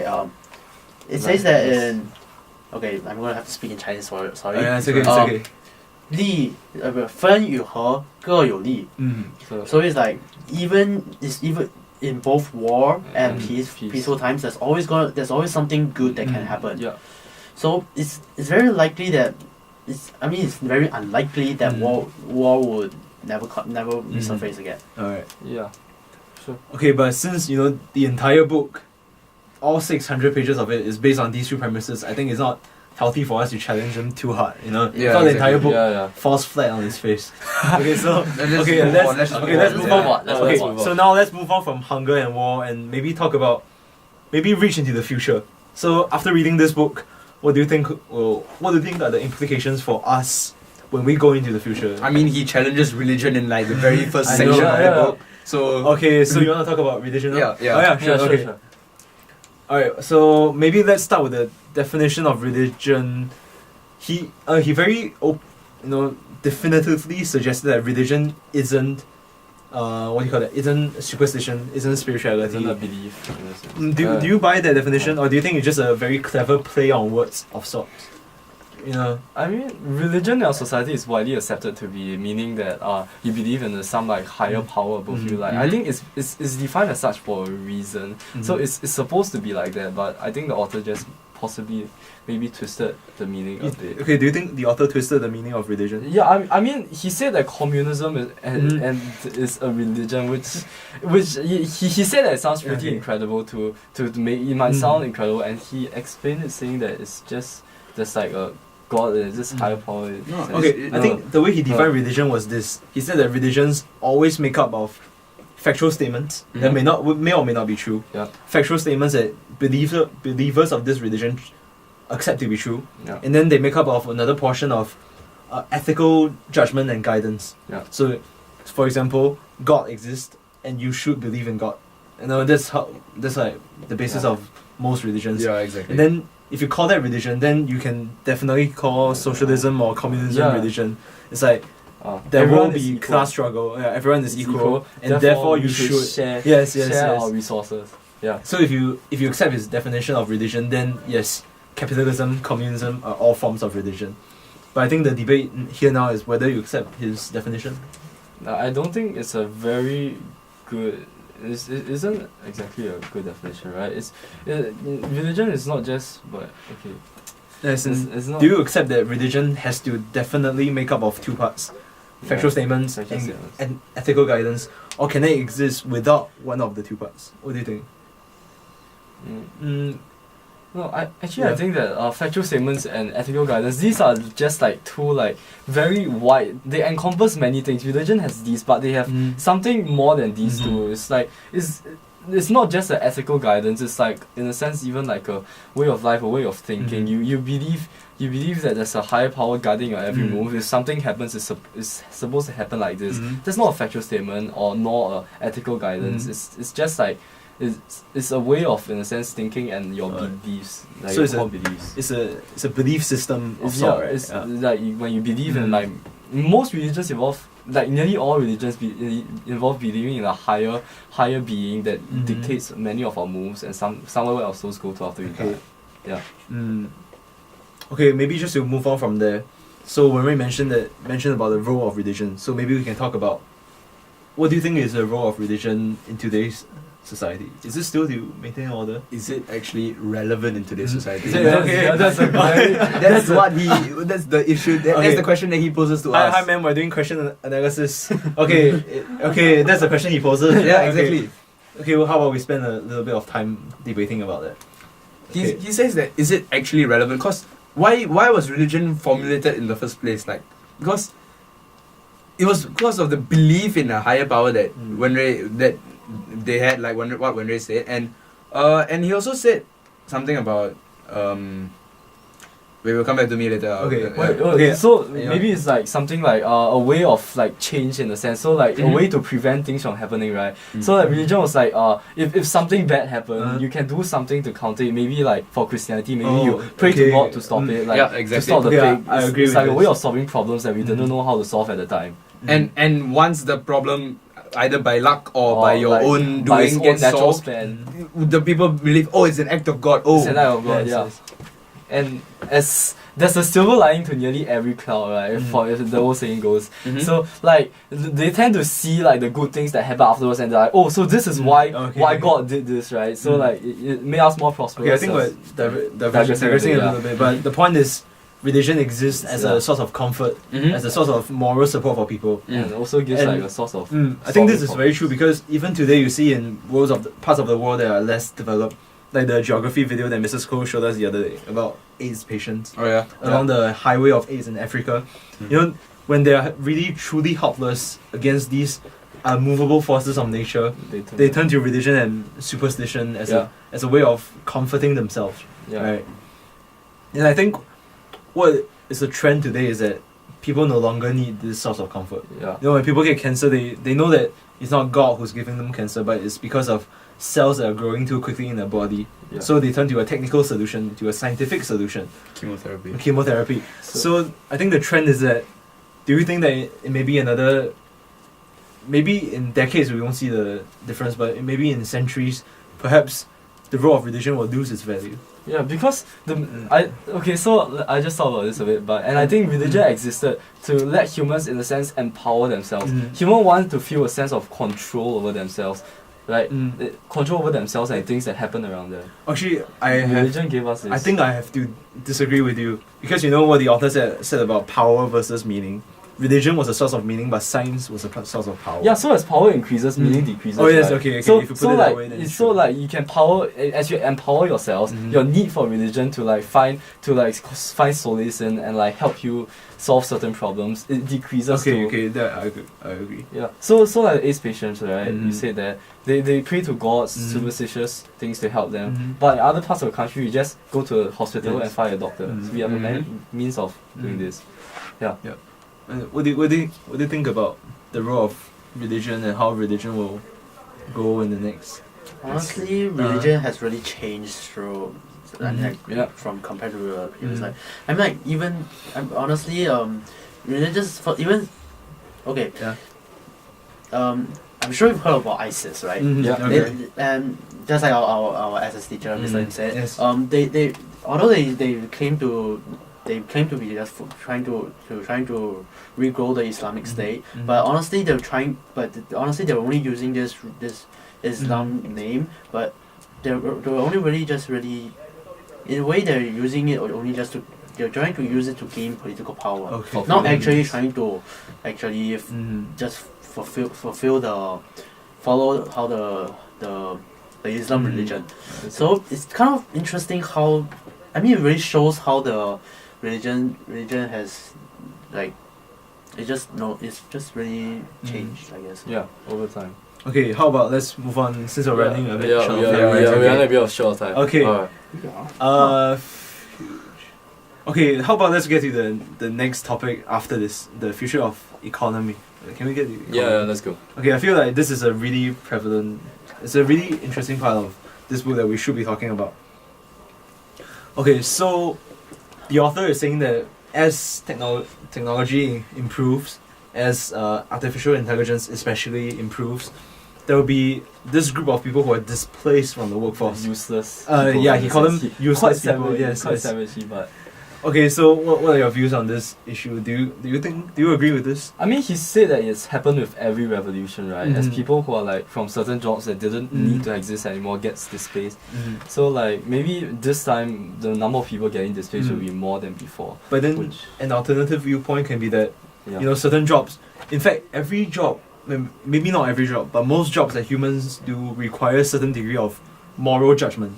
how it says that in okay I'm gonna have to speak in Chinese sorry. Yeah, it's okay, it's okay. 利分与合各有利 so it's like even in both war and Peace. peaceful times there's always something good that can happen. Yeah. So it's very likely that it's very unlikely that war would never resurface again. Alright. Yeah. Sure. Okay, but since you know the entire book, all 600 pages of it is based on these two premises, I think it's not healthy for us to challenge them too hard. You know, Yeah, not the exactly. entire book Yeah. falls flat on its face. Okay, so Let's okay, move let's on, let's just okay, move let's on. move Yeah. on. Let's Okay, move on. so now let's move on from hunger and war and maybe talk about reach into the future. So after reading this book, what do you think are the implications for us when we go into the future? I mean, he challenges religion in like the very first I section know, of the yeah. book. So Okay, so you want to talk about religion now? Yeah, yeah. Oh, yeah, sure, Yeah, okay. sure. Alright, so maybe let's start with the definition of religion. He very definitively suggested that religion isn't isn't superstition, isn't spirituality. Isn't a belief. In a sense. Do you buy that definition, or do you think it's just a very clever play on words of sorts? You know. I mean, religion in our society is widely accepted to be meaning that you believe in some like higher power above you. Like I think it's defined as such for a reason. So it's supposed to be like that, but I think the author just possibly maybe twisted the meaning of it. Okay, do you think the author twisted the meaning of religion? Yeah, I mean, he said that communism is a religion, which he said that it sounds pretty Okay. incredible to make it might sound incredible, and he explained it saying that it's just there's like a God, it's just higher power. No, So Okay, it's- I think the way he defined religion was this. He said that religions always make up of factual statements that may or may not be true. Yeah. Factual statements that believers of this religion accept to be true. Yeah. And then they make up of another portion of ethical judgment and guidance. Yeah. So, for example, God exists and you should believe in God. You know, that's like the basis Yeah. of most religions. yeah, exactly. And then if you call that religion, then you can definitely call socialism or communism Yeah. religion. It's like there everyone will is be equal. class struggle. Yeah, everyone is Is equal, and therefore you should share yes our resources. Yeah. So if you accept his definition of religion, then yes, capitalism, communism are all forms of religion. But I think the debate here now is whether you accept his definition. I don't think it's a very good. It isn't exactly a good definition, right? Religion is not just but okay. As in, It's not. do you accept that religion has to definitely make up of two parts? Factual statements Factual and, statements. and ethical guidance, or can they exist without one of the two parts? What do you think? No, I Yeah. think that factual statements and ethical guidance, these are just like two like very wide. They encompass many things. Religion has these, but they have something more than these two. It's like it's not just an ethical guidance. It's like in a sense even like a way of life, a way of thinking. You believe that there's a higher power guiding your every move. If something happens, it's supposed to happen like this. That's not a factual statement or nor a ethical guidance. It's just like. It's a way of, in a sense, thinking and your beliefs, like So your it's core beliefs. It's a belief system of It's, sort, yeah, right? it's Yeah. like when you believe in like most religions involve like nearly all religions involve believing in a higher being that dictates many of our moves and somewhere else those go to after we die. Yeah. Okay, maybe just to move on from there. So when we mentioned about the role of religion, so maybe we can talk about what do you think is the role of religion in today's society? Is it still to maintain order? Is it actually relevant in today's society? Yeah, that's a very That's that's the issue. That's Okay. the question that he poses to Hi, us. hi, man. We're doing question analysis. Okay, that's the question he poses. Yeah, Okay. exactly. Okay, well, how about we spend a little bit of time debating about that? Okay. He says that is it actually relevant? Because why was religion formulated in the first place? Like because it was because of the belief in a higher power that that they had, like what Wenre said, and he also said something about we will come back to me later. Okay, Okay, so Yeah. maybe it's like something like a way of like change in a sense. So like a Mhm. way to prevent things from happening, right? Mm. So like religion was like if something bad happened, Uh-huh. you can do something to counter it. Maybe like for Christianity, maybe Oh, you pray okay. to God to stop it, like Yeah, to exactly. stop the Yeah, plague. I It's- agree it's with like a this. way of solving problems that we didn't Mhm. know how to solve at the time. And once the problem, either by luck or by your like, own by its doing, own gets natural solved, span. the people believe, oh, it's an act of God. Oh, It's an act of God, yes, yeah. yes. And as there's a silver lining to nearly every cloud, right? Mm. For if the old saying goes. Mhm. So like they tend to see like the good things that happen afterwards, and they're like, oh, so this is why Okay, why okay. God did this, right? So Mm. like it made us more prosperous. Okay, I think as- we're digressing digressing a a bit, little bit, but the point is, religion exists as Yeah. a source of comfort, Mhm. as a source of moral support for people. and also gives And- like a source of I think this is solving very true because even today you see in parts of the world that are less developed, like the geography video that Mrs. Cole showed us the other day about AIDS patients Oh yeah. along the highway of AIDS in Africa. Mm. You know, when they are really truly helpless against these unmovable forces of nature, they turn to religion and superstition Yeah. as a way of comforting themselves. yeah. Right. And I think what is a trend today is that people no longer need this source of comfort. Yeah. You know, when people get cancer, they know that it's not God who's giving them cancer, but it's because of cells that are growing too quickly in their body. Yeah. So they turn to a technical solution, to a scientific solution, Chemotherapy. chemotherapy. So I think the trend is that, do you think that it may be another, maybe in decades we won't see the difference, but maybe in centuries, perhaps the role of religion will lose its value? Yeah, because so I just thought about this a bit, but I think religion existed to let humans, in a sense, empower themselves. Mm. Humans want to feel a sense of control over themselves, right? Mm. Control over themselves and things that happen around them. Actually, I Religion gave us this. I think I have to disagree with you because you know what the author said about power versus meaning. Religion was a source of meaning, but science was a source of power. Yeah, so as power increases, meaning decreases. Oh, yes, right? okay, So, if you put so it that like, way, then it's it's so true. like you can power as you empower yourselves. Mhm. Your need for religion to like find find solace in and like help you solve certain problems, it decreases. to, Okay, that I agree. Yeah. So like AIDS patients, right? You Mhm. said that they pray to gods, Mhm. superstitious things to help them. Mhm. But in other parts of the country, you just go to a hospital Yes. and find a doctor. Mhm. So we have a many Mhm. means of doing Mhm. this. What do you think about the role of religion and how religion will go in the next? Honestly, religion has really changed through, like, Yeah. from compared to the previous. Mhm. Like, I mean, like even honestly, religious for even, okay. Yeah. I'm sure you've heard about ISIS, right? Mhm, Yeah. okay. And just like our SS teacher, Mr. Lim said, Yes. they although they claim to be just trying to regrow the Islamic State, Mhm. but honestly they're only using this Islam name, but they're only really in a way they're using it only just to, they're trying to use it to gain political power, Okay. not actually trying to actually Mhm. just fulfill the follow how the Islam Mhm. religion. So it's kind of interesting how, I mean, it really shows how the religion has, like, it's just really changed, I guess. Yeah, over time. Okay, how about let's move on since we're running a bit short of time, right? we're Okay. running a bit of short time. Okay. Alright. Okay, how about let's get to the next topic after this, the future of economy. Can we get the economy? Yeah, let's go. Okay, I feel like this is a really it's a really interesting part of this book that we should be talking about. Okay, so the author is saying that as technology improves, as artificial intelligence especially improves, there will be this group of people who are displaced from the workforce. Useless. Yeah, he called them Quite useless people. savage, Yes, quite yes. savage, but Okay, so what are your views on this issue? Do you agree with this? I mean, he said that it's happened with every revolution, right? As Mhm. people who are like from certain jobs that didn't need to exist anymore gets displaced. So like maybe this time the number of people getting displaced will be more than before. But then Which an alternative viewpoint can be that yeah. you know certain jobs. In fact, every job, maybe not every job, but most jobs that humans do require a certain degree of moral judgment.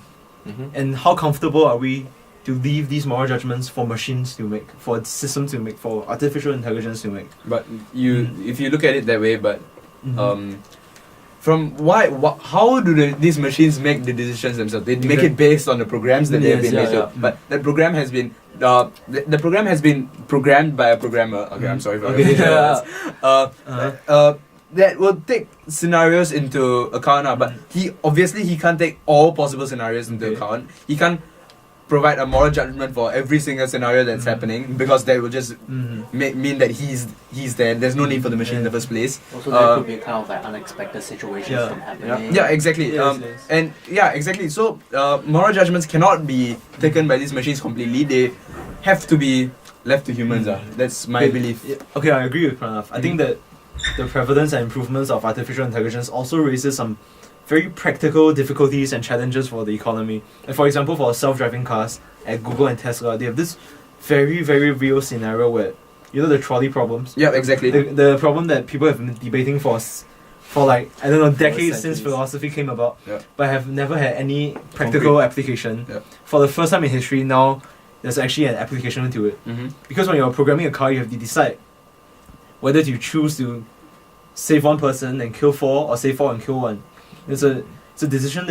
Mhm. And how comfortable are we to leave these moral judgments for machines to make, for systems to make, for artificial intelligence to make? But you, if you look at it that way, but Mhm. from how do these machines make the decisions themselves? They make it based on the programs that they have Yes, been yeah, made to. yeah. But that program has been the program has been programmed by a programmer. Okay, I'm sorry for Okay. that. Uh-huh. That will take scenarios into account now, but he can't take all possible scenarios into Okay. account. He can't provide a moral judgment for every single scenario that's Mhm. happening, because that will just mean that he's there. There's no need for the machine in the first place. Also, there could be kind of like unexpected situations Yeah. from happening. Yeah, exactly. Yes, yes. And yeah, exactly. So moral judgments cannot be taken by these machines completely. They have to be left to humans. That's my Okay, belief. yeah, okay, I agree with Pranav. I think that the prevalence and improvements of artificial intelligence also raises some very practical difficulties and challenges for the economy. And for example, for self-driving cars at Google and Tesla, they have this very, very real scenario where, you know, the trolley problems. Yeah, exactly. The problem that people have been debating for like, I don't know, decades since centuries. philosophy came about, Yeah. but have never had any practical application. Yeah. For the first time in history, now there's actually an application to it. Mm-hmm. Because when you're programming a car, you have to decide whether to choose to save one person and kill four, or save four and kill one. It's a decision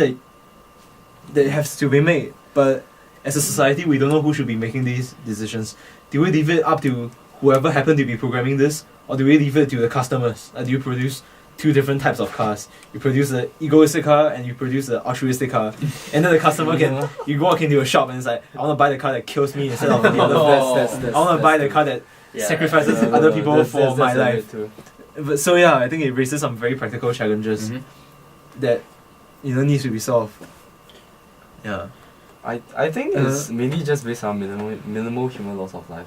that has to be made. But as a society, we don't know who should be making these decisions. Do we leave it up to whoever happened to be programming this, or do we leave it to the customers? Do you produce two different types of cars? You produce the egoistic car and you produce the altruistic car, and then the customer can, you walk into a shop and it's like, I want to buy the car that kills me instead of the other. I want to buy the car that sacrifices other people for my life. Too. But so yeah, I think it raises some very practical challenges that needs to be solved. Yeah. I think it's mainly just based on minimal human loss of life.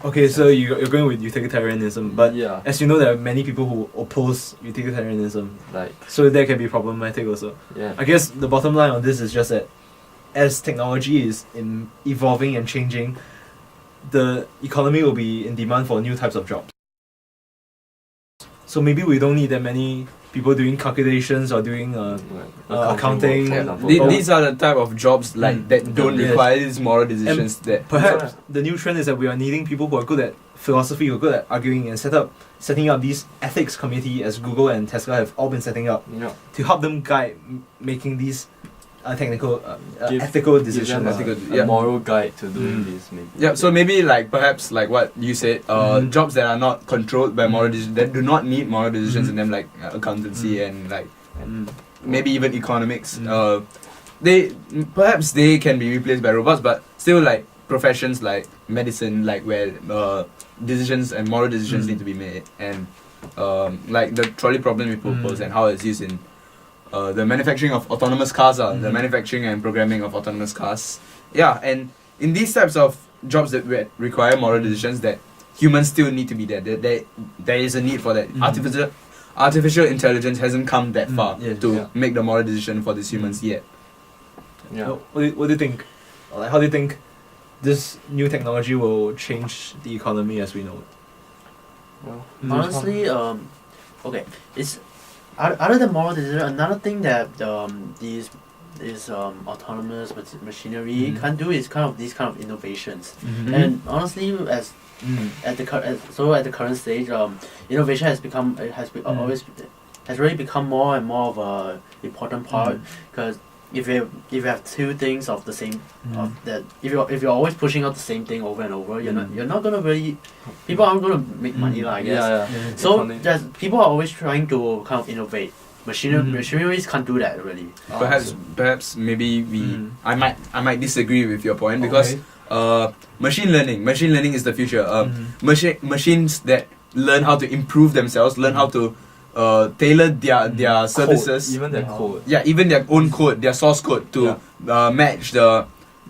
Okay, so you're going with utilitarianism, but yeah, as you know, there are many people who oppose utilitarianism, like so that can be problematic also. yeah. I guess the bottom line on this is just that as technology is evolving and changing, the economy will be in demand for new types of jobs. So maybe we don't need that many people doing calculations or doing accounting. work, for Yeah. example. These are the type of jobs like that don't Yes. require these moral decisions. That Perhaps the new trend is that we are needing people who are good at philosophy, who are good at arguing, and setting up these ethics committee as Google and Tesla have all been setting up Yeah. to help them guide making these technical, Give- ethical Give them decisions. ethical- a yeah. moral guide to doing this, maybe. yeah, so maybe like perhaps like what you said, Mhm. jobs that are not controlled by moral decisions, that do not need moral decisions in Mhm. them, like accountancy and like Mm. maybe even economics. Mm. Perhaps they can be replaced by robots, but still like professions like medicine, like where decisions and moral decisions Mm. need to be made, and like the trolley problem we propose and how it's used in the manufacturing of autonomous cars, the Mm. manufacturing and programming of autonomous cars. Yeah, and in these types of jobs that require moral decisions, that humans still need to be there. There is a need for that. Mm. Artificial intelligence hasn't come that Mm, far yes, to yeah. make the moral decision for these humans yet. Yeah. What do you think? Like, how do you think this new technology will change the economy as we know it? Well, Honestly, okay, it's other than moral decision, another thing that these autonomous machinery Mhm. can do is kind of these kind of innovations. Mm-hmm. And honestly, at the current stage, innovation has become always has really become more and more of a important part, because if you have two things of the same of that, if you're always pushing out the same thing over and over, you're not gonna really, people aren't gonna make money lah, I guess. yeah. So Economy. there's people are always trying to kind of innovate. Mhm. Machineries can't do that really. Perhaps maybe Mm. I might disagree with your point, because machine learning is the future. Machines that learn how to improve themselves, learn how to tailor their services, Code, even their code. even their own code, their source code to match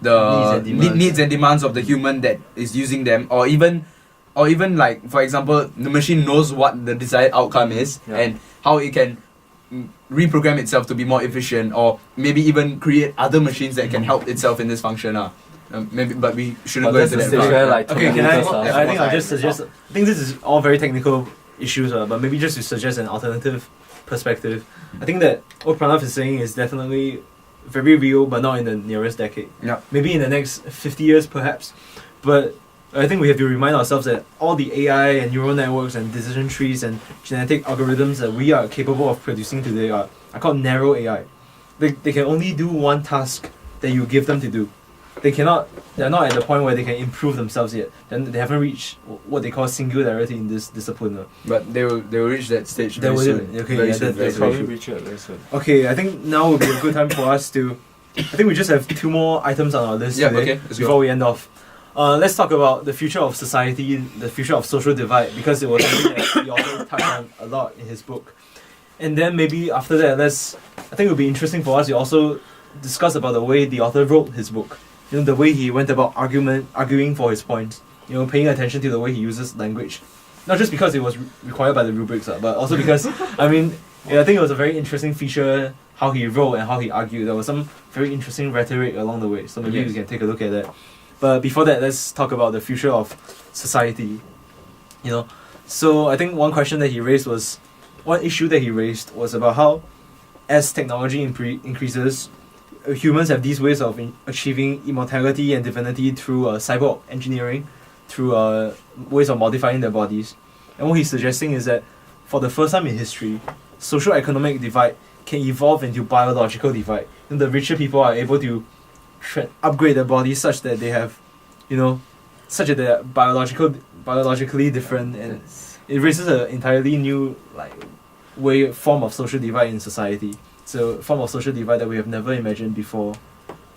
the Needs and demands. needs and demands of the human that is using them, or even like, for example, the machine knows what the desired outcome is Yeah. and how it can reprogram itself to be more efficient, or maybe even create other machines that can help itself in this function. Maybe, but we shouldn't But go that's into the that. stage part. where like Okay, can I? Terminator stuff. I think I'll just suggest. I think this is all very technical issues, but maybe just to suggest an alternative perspective. I think that what Pranav is saying is definitely very real, but not in the nearest decade. Yeah. Maybe in the next 50 years, perhaps. But I think we have to remind ourselves that all the AI and neural networks and decision trees and genetic algorithms that we are capable of producing today are called narrow AI. They can only do one task that you give them to do. They're not at the point where they can improve themselves yet. Then they haven't reached what they call singularity in this discipline. But they will reach that stage They very will, soon. okay, Very yeah, soon, that- very that's soon. Probably reach it very soon. Okay, I think now would be a good time for us to. I think we just have two more items on our list Yeah, today okay, let's go. before we end off. Let's talk about the future of society, the future of social divide, because it was something that the author touched on a lot in his book. And then maybe after that, I think it would be interesting for us to also discuss about the way the author wrote his book. You know, the way he went about arguing for his points. You know, paying attention to the way he uses language. Not just because it was required by the rubrics, but also because, I mean, yeah, I think it was a very interesting feature how he wrote and how he argued. There was some very interesting rhetoric along the way. So maybe Yes. we can take a look at that. But before that, let's talk about the future of society. You know, so I think one issue that he raised was about how, as technology increases, humans have these ways of achieving immortality and divinity through cyborg engineering, through ways of modifying their bodies. And what he's suggesting is that for the first time in history, social economic divide can evolve into biological divide. And the richer people are able to upgrade their bodies such that they have, such that they're biologically different, and it raises an entirely new form of social divide in society. So a form of social divide that we have never imagined before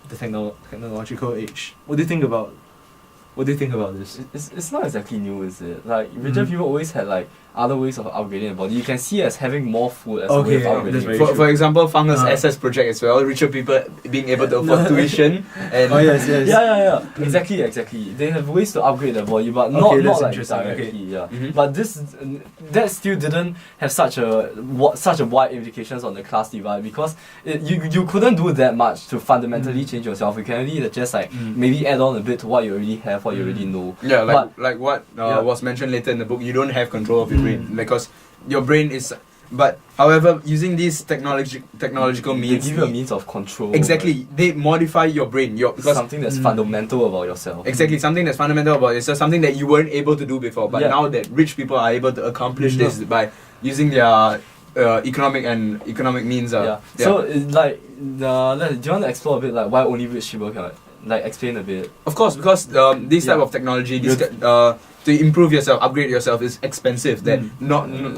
the technological age. What do you think about this? It's not exactly new, is it? Like richer Mhm. people always had like other ways of upgrading the body. You can see it as having more food as a Okay, way of yeah, upgrading. that's it. very For, true. for example, Fungus Uh. SS project as well. Richer people being able to afford tuition and Oh yes, yes. Yeah. Exactly. They have ways to upgrade their body, but Okay, not that's like interesting, okay. directly. Yeah. Mhm. But that still didn't have such a wide implications on the class divide, because you couldn't do that much to fundamentally change yourself. You can only just maybe add on a bit to what you already have, what you already know. yeah, But- like what Yeah. was mentioned later in the book. You don't have control of your brain because your brain is. But however, using these technological They means, give you a means of control. exactly, they modify your brain. Because something that's fundamental about yourself. exactly something that's fundamental about it. It's just something that you weren't able to do before. But Yeah. now that rich people are able to accomplish this by using their economic means. Yeah. So it's like do you want to explore a bit like why only rich people can like explain a bit? Of course, because this type Yeah. of technology, to improve yourself, upgrade yourself is expensive. That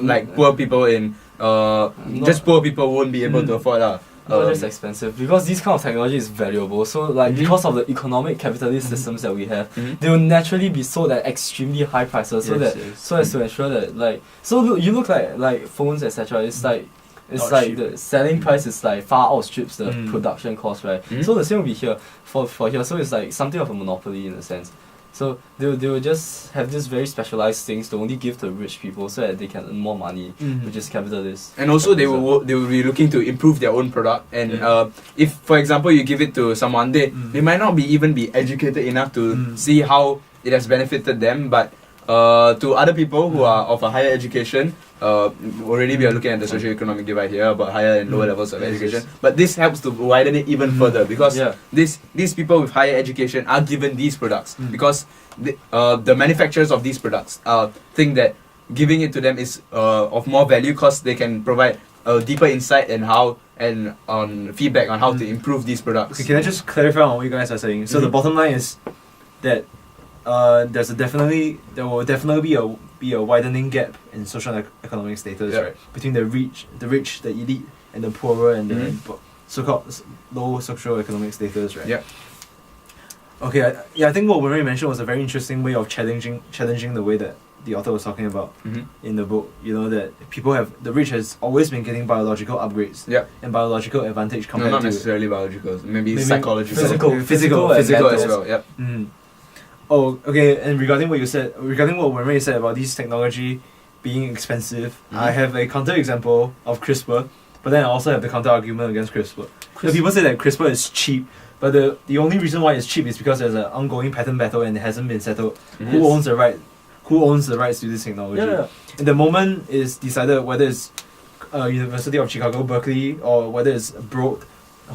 like poor people in just poor people won't be able to afford. Not just expensive, because this kind of technology is valuable. So like Mhm. because of the economic capitalist systems that we have, Mhm. they will naturally be sold at extremely high prices. So Yes, that yes. so as to ensure that you look like phones, etc. It's like Not like cheap. the selling price is like far outstrips the Mm. production cost, right? Mhm. So the same will be here for here. So it's like something of a monopoly in a sense. So they will just have this very specialized things to only give to rich people so that they can earn more money, which is capitalist. And also they capitalism. will be looking to improve their own product. And Yeah. if for example you give it to someone, they might not even be educated enough to see how it has benefited them. But to other people who are of a higher education, already we are looking at the socio-economic divide here about higher and lower levels of Yes, education. yes. But this helps to widen it even further, because Yeah. these people with higher education are given these products because the manufacturers of these products think that giving it to them is of more value because they can provide a deeper insight and on feedback on how to improve these products. Okay, can I just clarify on what you guys are saying? So the Mhm. bottom line is that there will definitely be a widening gap in social and economic status, Yeah. right? Between the rich, the elite, and the poorer and the Mhm. so-called low socio-economic status, right? Yeah. Okay, I think what Wenwei mentioned was a very interesting way of challenging the way that the author was talking about Mhm. in the book. You know that the rich has always been getting biological upgrades Yep. and biological advantage No, compared not to necessarily biological. Maybe Maybe psychological. Physical Physical physical and Physical as mental. well. Yep. Mm. Oh, okay. And regarding what Wenmei said about these technology being expensive, I have a counter example of CRISPR, but then I also have the counter argument against CRISPR. So people say that CRISPR is cheap, but the only reason why it's cheap is because there's an ongoing patent battle and it hasn't been settled. Who owns the right? Who owns the rights to this technology? Yeah. And the moment is decided whether it's University of Chicago, Berkeley, or whether it's Broad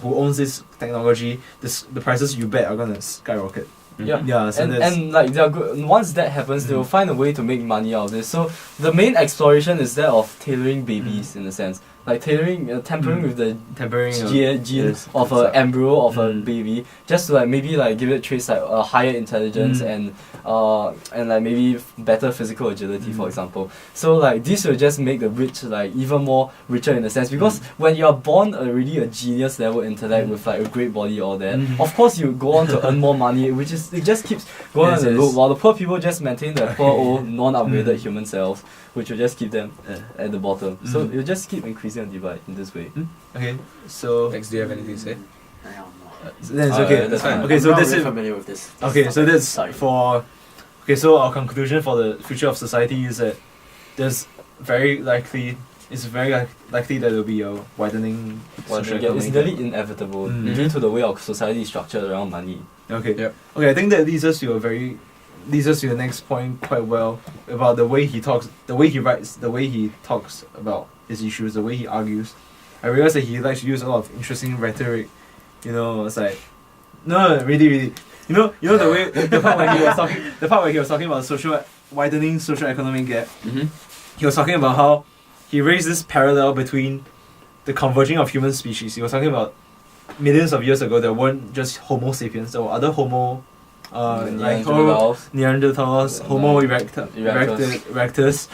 who owns this technology, the prices you bet are gonna skyrocket. Yeah. Yeah, so And like they're good. Once that happens, they will find a way to make money out of this. So the main exploration is that of tailoring babies in a sense, like tailoring, tampering with the tempering gene yes, of it's an embryo of a Mm. baby, just to like maybe like give it traits like higher intelligence and like maybe better physical agility, for example. So like this will just make the rich like even more richer in a sense, because when you are born already a genius level intellect with like a great body, all that, of course you go on to earn more money, which is it just keeps going Yes, on the yes. loop, while the poor people just maintain their poor old non-upgraded human cells, which will just keep them at the bottom. So it will just keep increasing the divide in this way. Okay, so Next, do you have anything to say? I don't know. then it's Oh, okay. yeah, that's fine. Okay, I'm so not that's really it. familiar with this. Okay, so that's Sorry. for. Okay, so our conclusion for the future of society is that it's very likely that there will be a widening social Yeah, it's economic nearly gap. inevitable Mm. due to the way our society is structured around money. Okay. Yep. Okay, I think that leads us to the next point quite well about the way he talks, the way he writes, the way he talks about his issues, the way he argues. I realize that he likes to use a lot of interesting rhetoric. You know, it's like no, really. You know the way the part when he was talking about widening social economic gap. Mm-hmm. He was talking about how he raised this parallel between the converging of human species. He was talking about millions of years ago there weren't just Homo sapiens, there were other Homo like Neanderthals, And, Homo erectus. erectus,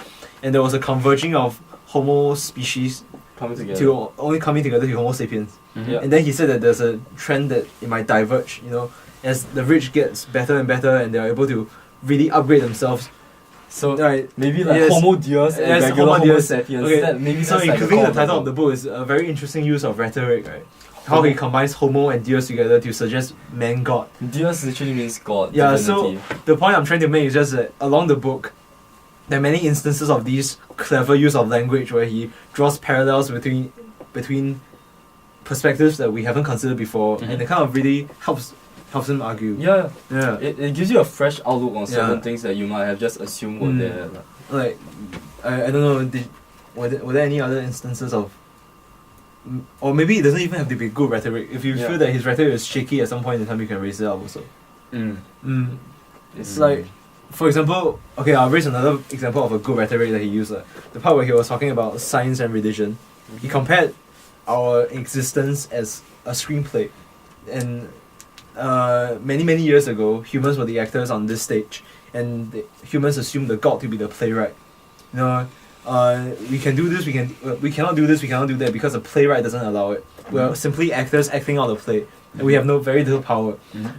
and there was a converging of Homo species Coming together. to only coming together to Homo sapiens. Yeah. And then he said that there's a trend that it might diverge, you know, as the rich gets better and better and they're able to really upgrade themselves. So Right. maybe like Yes. Homo Deus and Yes, regular Homo Homo Deus. sapiens. Okay, That maybe So that's like including the core title of the book is a very interesting use of rhetoric, right? How he combines Homo and Deus together to suggest man God. Deus literally means God. Yeah, divinity. The point I'm trying to make is just that along the book, there are many instances of these clever use of language where he draws parallels between perspectives that we haven't considered before, and it kind of really helps him argue. Yeah, Yeah. it gives you a fresh outlook on certain Yeah. things that you might have just assumed were Mm. there. Like, I don't know, were there any other instances of, or maybe it doesn't even have to be good rhetoric. If you Yeah. feel that his rhetoric is shaky at some point in time, you can raise it up also. It's like, for example, okay, I'll raise another example of a good rhetoric that he used. The part where he was talking about science and religion. He compared our existence as a screenplay. And many years ago, humans were the actors on this stage. And humans assumed the god to be the playwright. You know, we can do this, we cannot do this, we cannot do that because the playwright doesn't allow it. We're simply actors acting out the play. And we have very little power.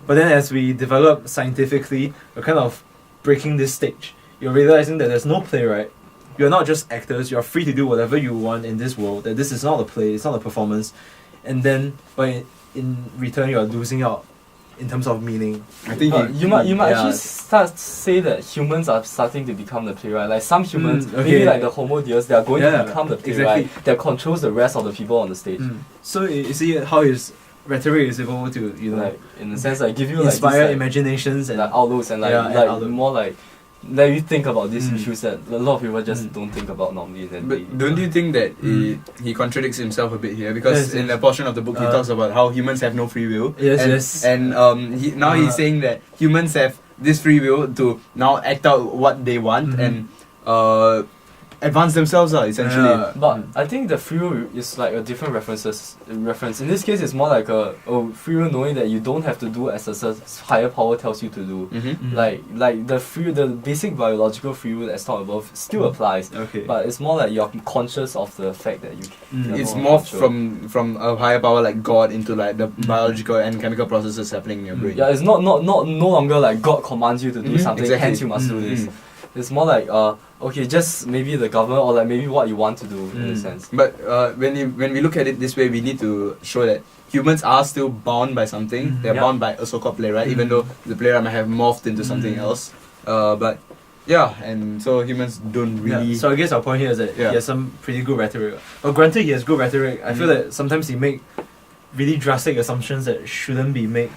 But then as we develop scientifically, we're kind of breaking this stage. You're realizing that there's no playwright. You're not just actors, you're free to do whatever you want in this world, that this is not a play, it's not a performance. And then, but in return, you're losing out in terms of meaning. I think You might yeah. actually start say that humans are starting to become the playwright. Like some humans, okay. maybe like the Homo Deus, they are going Yeah, to become the playwright exactly. that controls the rest of the people on the stage. So you see how his rhetoric is able to, Like in a sense, like give you like inspire this, imaginations and like outlooks and like Yeah, and like outlook. more like you think about these Mm. issues that a lot of people just don't think about normally. And then But don't you think that he contradicts himself a bit here? Because Yes, in yes. a portion of the book he Uh, talks about how humans have no free will. Yes, and, yes. And now he's saying that humans have this free will to now act out what they want and advance themselves, essentially. Yeah. But I think the free will is like a different reference. In this case, it's more like a free will knowing that you don't have to do as a higher power tells you to do. Mm-hmm. Like the basic biological free will that's talked above still applies. Okay. But it's more like you're conscious of the fact that you. you're It's not more natural. from a higher power like God into like the biological and chemical processes happening in your brain. Yeah, it's not no longer like God commands you to do Mhm, something. exactly. Hence you must do this. It's more like okay, just maybe the government or like maybe what you want to do in a sense. But when we look at it this way, we need to show that humans are still bound by something. They're Yeah. bound by a so-called playwright, even though the playwright might have morphed into something else. But yeah, and so humans don't really. Yeah. So I guess our point here is that Yeah. he has some pretty good rhetoric. Well, granted, he has good rhetoric. I feel that sometimes he make really drastic assumptions that shouldn't be made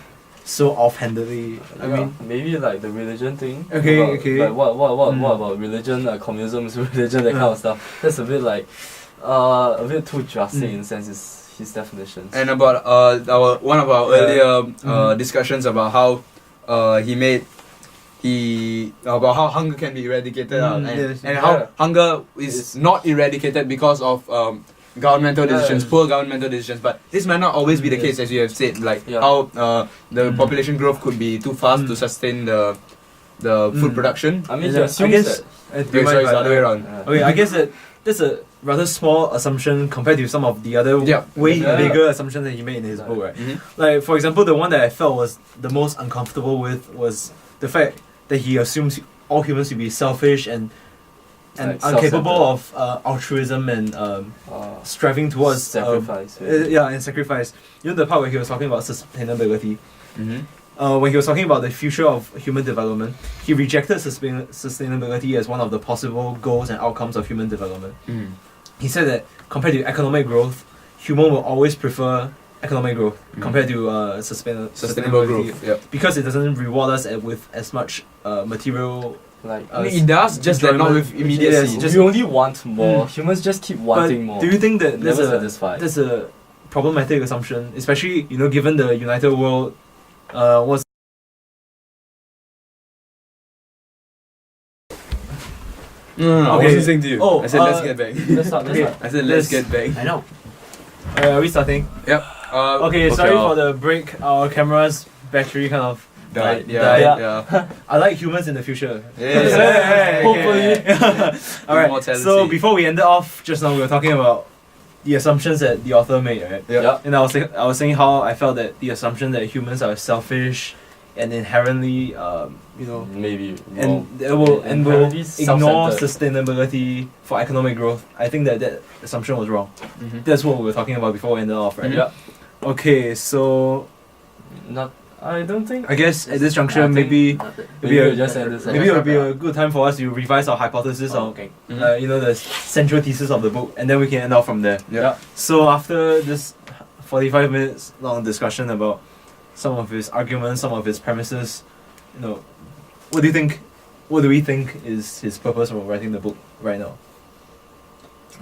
so offhandedly. I Yeah, mean, maybe like the religion thing. Okay, about, okay. Like what about religion, communism, religion, that kind of stuff. That's a bit like a bit too drastic in sense his definitions. And about one of our earlier discussions about how about how hunger can be eradicated and Yes. how Yeah. hunger is It's- not eradicated because of governmental decisions, Yeah. poor governmental decisions. But this might not always be the case, as you have said, like Yeah. how the population growth could be too fast to sustain the food production. I mean, Yeah, he I assumes guess- that. do you mind Sorry, if it's the I- other way around. Okay, I guess that that's a rather small assumption compared to some of the other Yeah. way Yeah. bigger assumptions that he made in his Right. book, right? Mhm. Like, for example, the one that I felt was the most uncomfortable with was the fact that he assumes all humans to be selfish and Like incapable of altruism and striving towards sacrifice. and sacrifice. You know the part where he was talking about sustainability. Mm-hmm. When he was talking about the future of human development, he rejected sustainability as one of the possible goals and outcomes of human development. He said that compared to economic growth, human will always prefer economic growth compared to Sustainable sustainability growth. Yeah. because it doesn't reward us with as much material. Like I mean, it does, just that not with enjoyment. immediacy. Yes, just- we only want more. Mm. Humans just keep But wanting more. do you think that Never satisfied. that's a problematic assumption, especially given the United World was No, I Okay. wasn't saying to you. Oh, I said let's get back. Let's start. Okay. I said let's get back. I know. are we starting? Yep. Okay, sorry for the break. Our camera's battery kind of died. died. Yeah. I like humans in the future. Yeah. Hopefully. Alright, Immortality. so before we ended off just now, we were talking about the assumptions that the author made, right? Yeah. And I was saying how I felt that the assumption that humans are selfish and inherently, Maybe. and will inherently ignore self-centered. sustainability for economic growth. I think that assumption was wrong. Mhm. That's what we were talking about before we ended off, right? Mhm. Yeah. Okay, so Not. I don't think. I guess at this juncture, I think- maybe Maybe a- we'll just end this. maybe it would be a good time for us to revise our hypothesis on okay. the central thesis of the book, and then we can end off from there. Yeah. So after this 45 minutes long discussion about some of his arguments, some of his premises, what do you think? What do we think is his purpose for writing the book right now?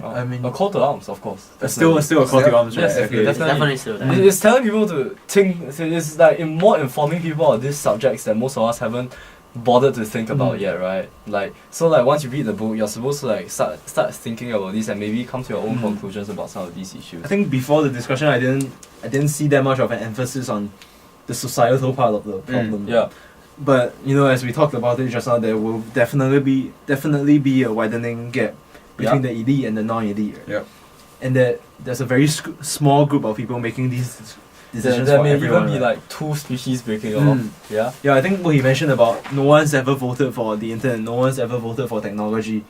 I mean, a call to arms, of course. Still a call to arms, right? Yes, Okay. It's definitely still there. It's telling people to think. It's like more informing people of these subjects that most of us haven't bothered to think about yet, right? Like once you read the book, you're supposed to start thinking about this and maybe come to your own conclusions about some of these issues. I think before the discussion, I didn't see that much of an emphasis on the societal part of the problem. Yeah. But as we talked about it just now, there will definitely be a widening gap between the elite and the non-elite. Right? Yeah. And that there's a very small group of people making these decisions There for may everyone. even be right? like two species breaking Mm. off. Yeah. Yeah, I think what he mentioned about no one's ever voted for the internet, no one's ever voted for technology.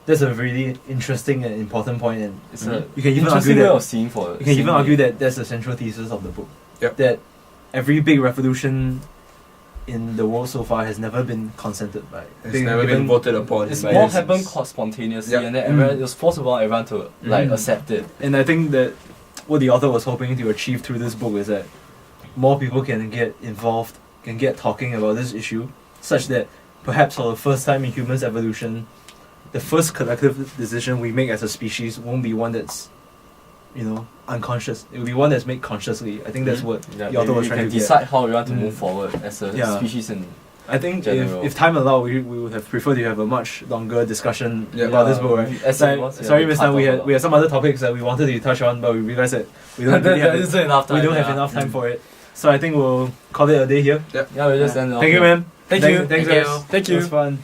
That's a really interesting and important point, and It's Mhm. a you can even interesting argue way that of seeing for it. you can even argue that that's the central thesis of the book. Yep. That every big revolution in the world so far has never been consented by. It's never been voted upon. It's by more the happened citizens. spontaneously, Yeah. and then everyone, it was possible for everyone to Mm. accept it. And I think that what the author was hoping to achieve through this book is that more people can get involved, can get talking about this issue, such that perhaps for the first time in humans' evolution, the first collective decision we make as a species won't be one that's, unconscious. It will be one that's made consciously. I think that's what Yeah, the author was we trying can to get. decide how we want to Mm. move forward as a Yeah. species in I think general. if time allowed, we would have preferred to have a much longer discussion Yeah. about this book, right? As Like, it was, yeah, sorry, we Miss cut Tan, we off a lot. had some other topics that we wanted to touch on, but we realized that we don't There really have isn't enough time. we don't have yeah. enough time for it. So I think we'll call it a day here. Yeah, we just end it off Thank you, here. man. Thank you. Thanks, Thank guys. you. Thank It was you. fun.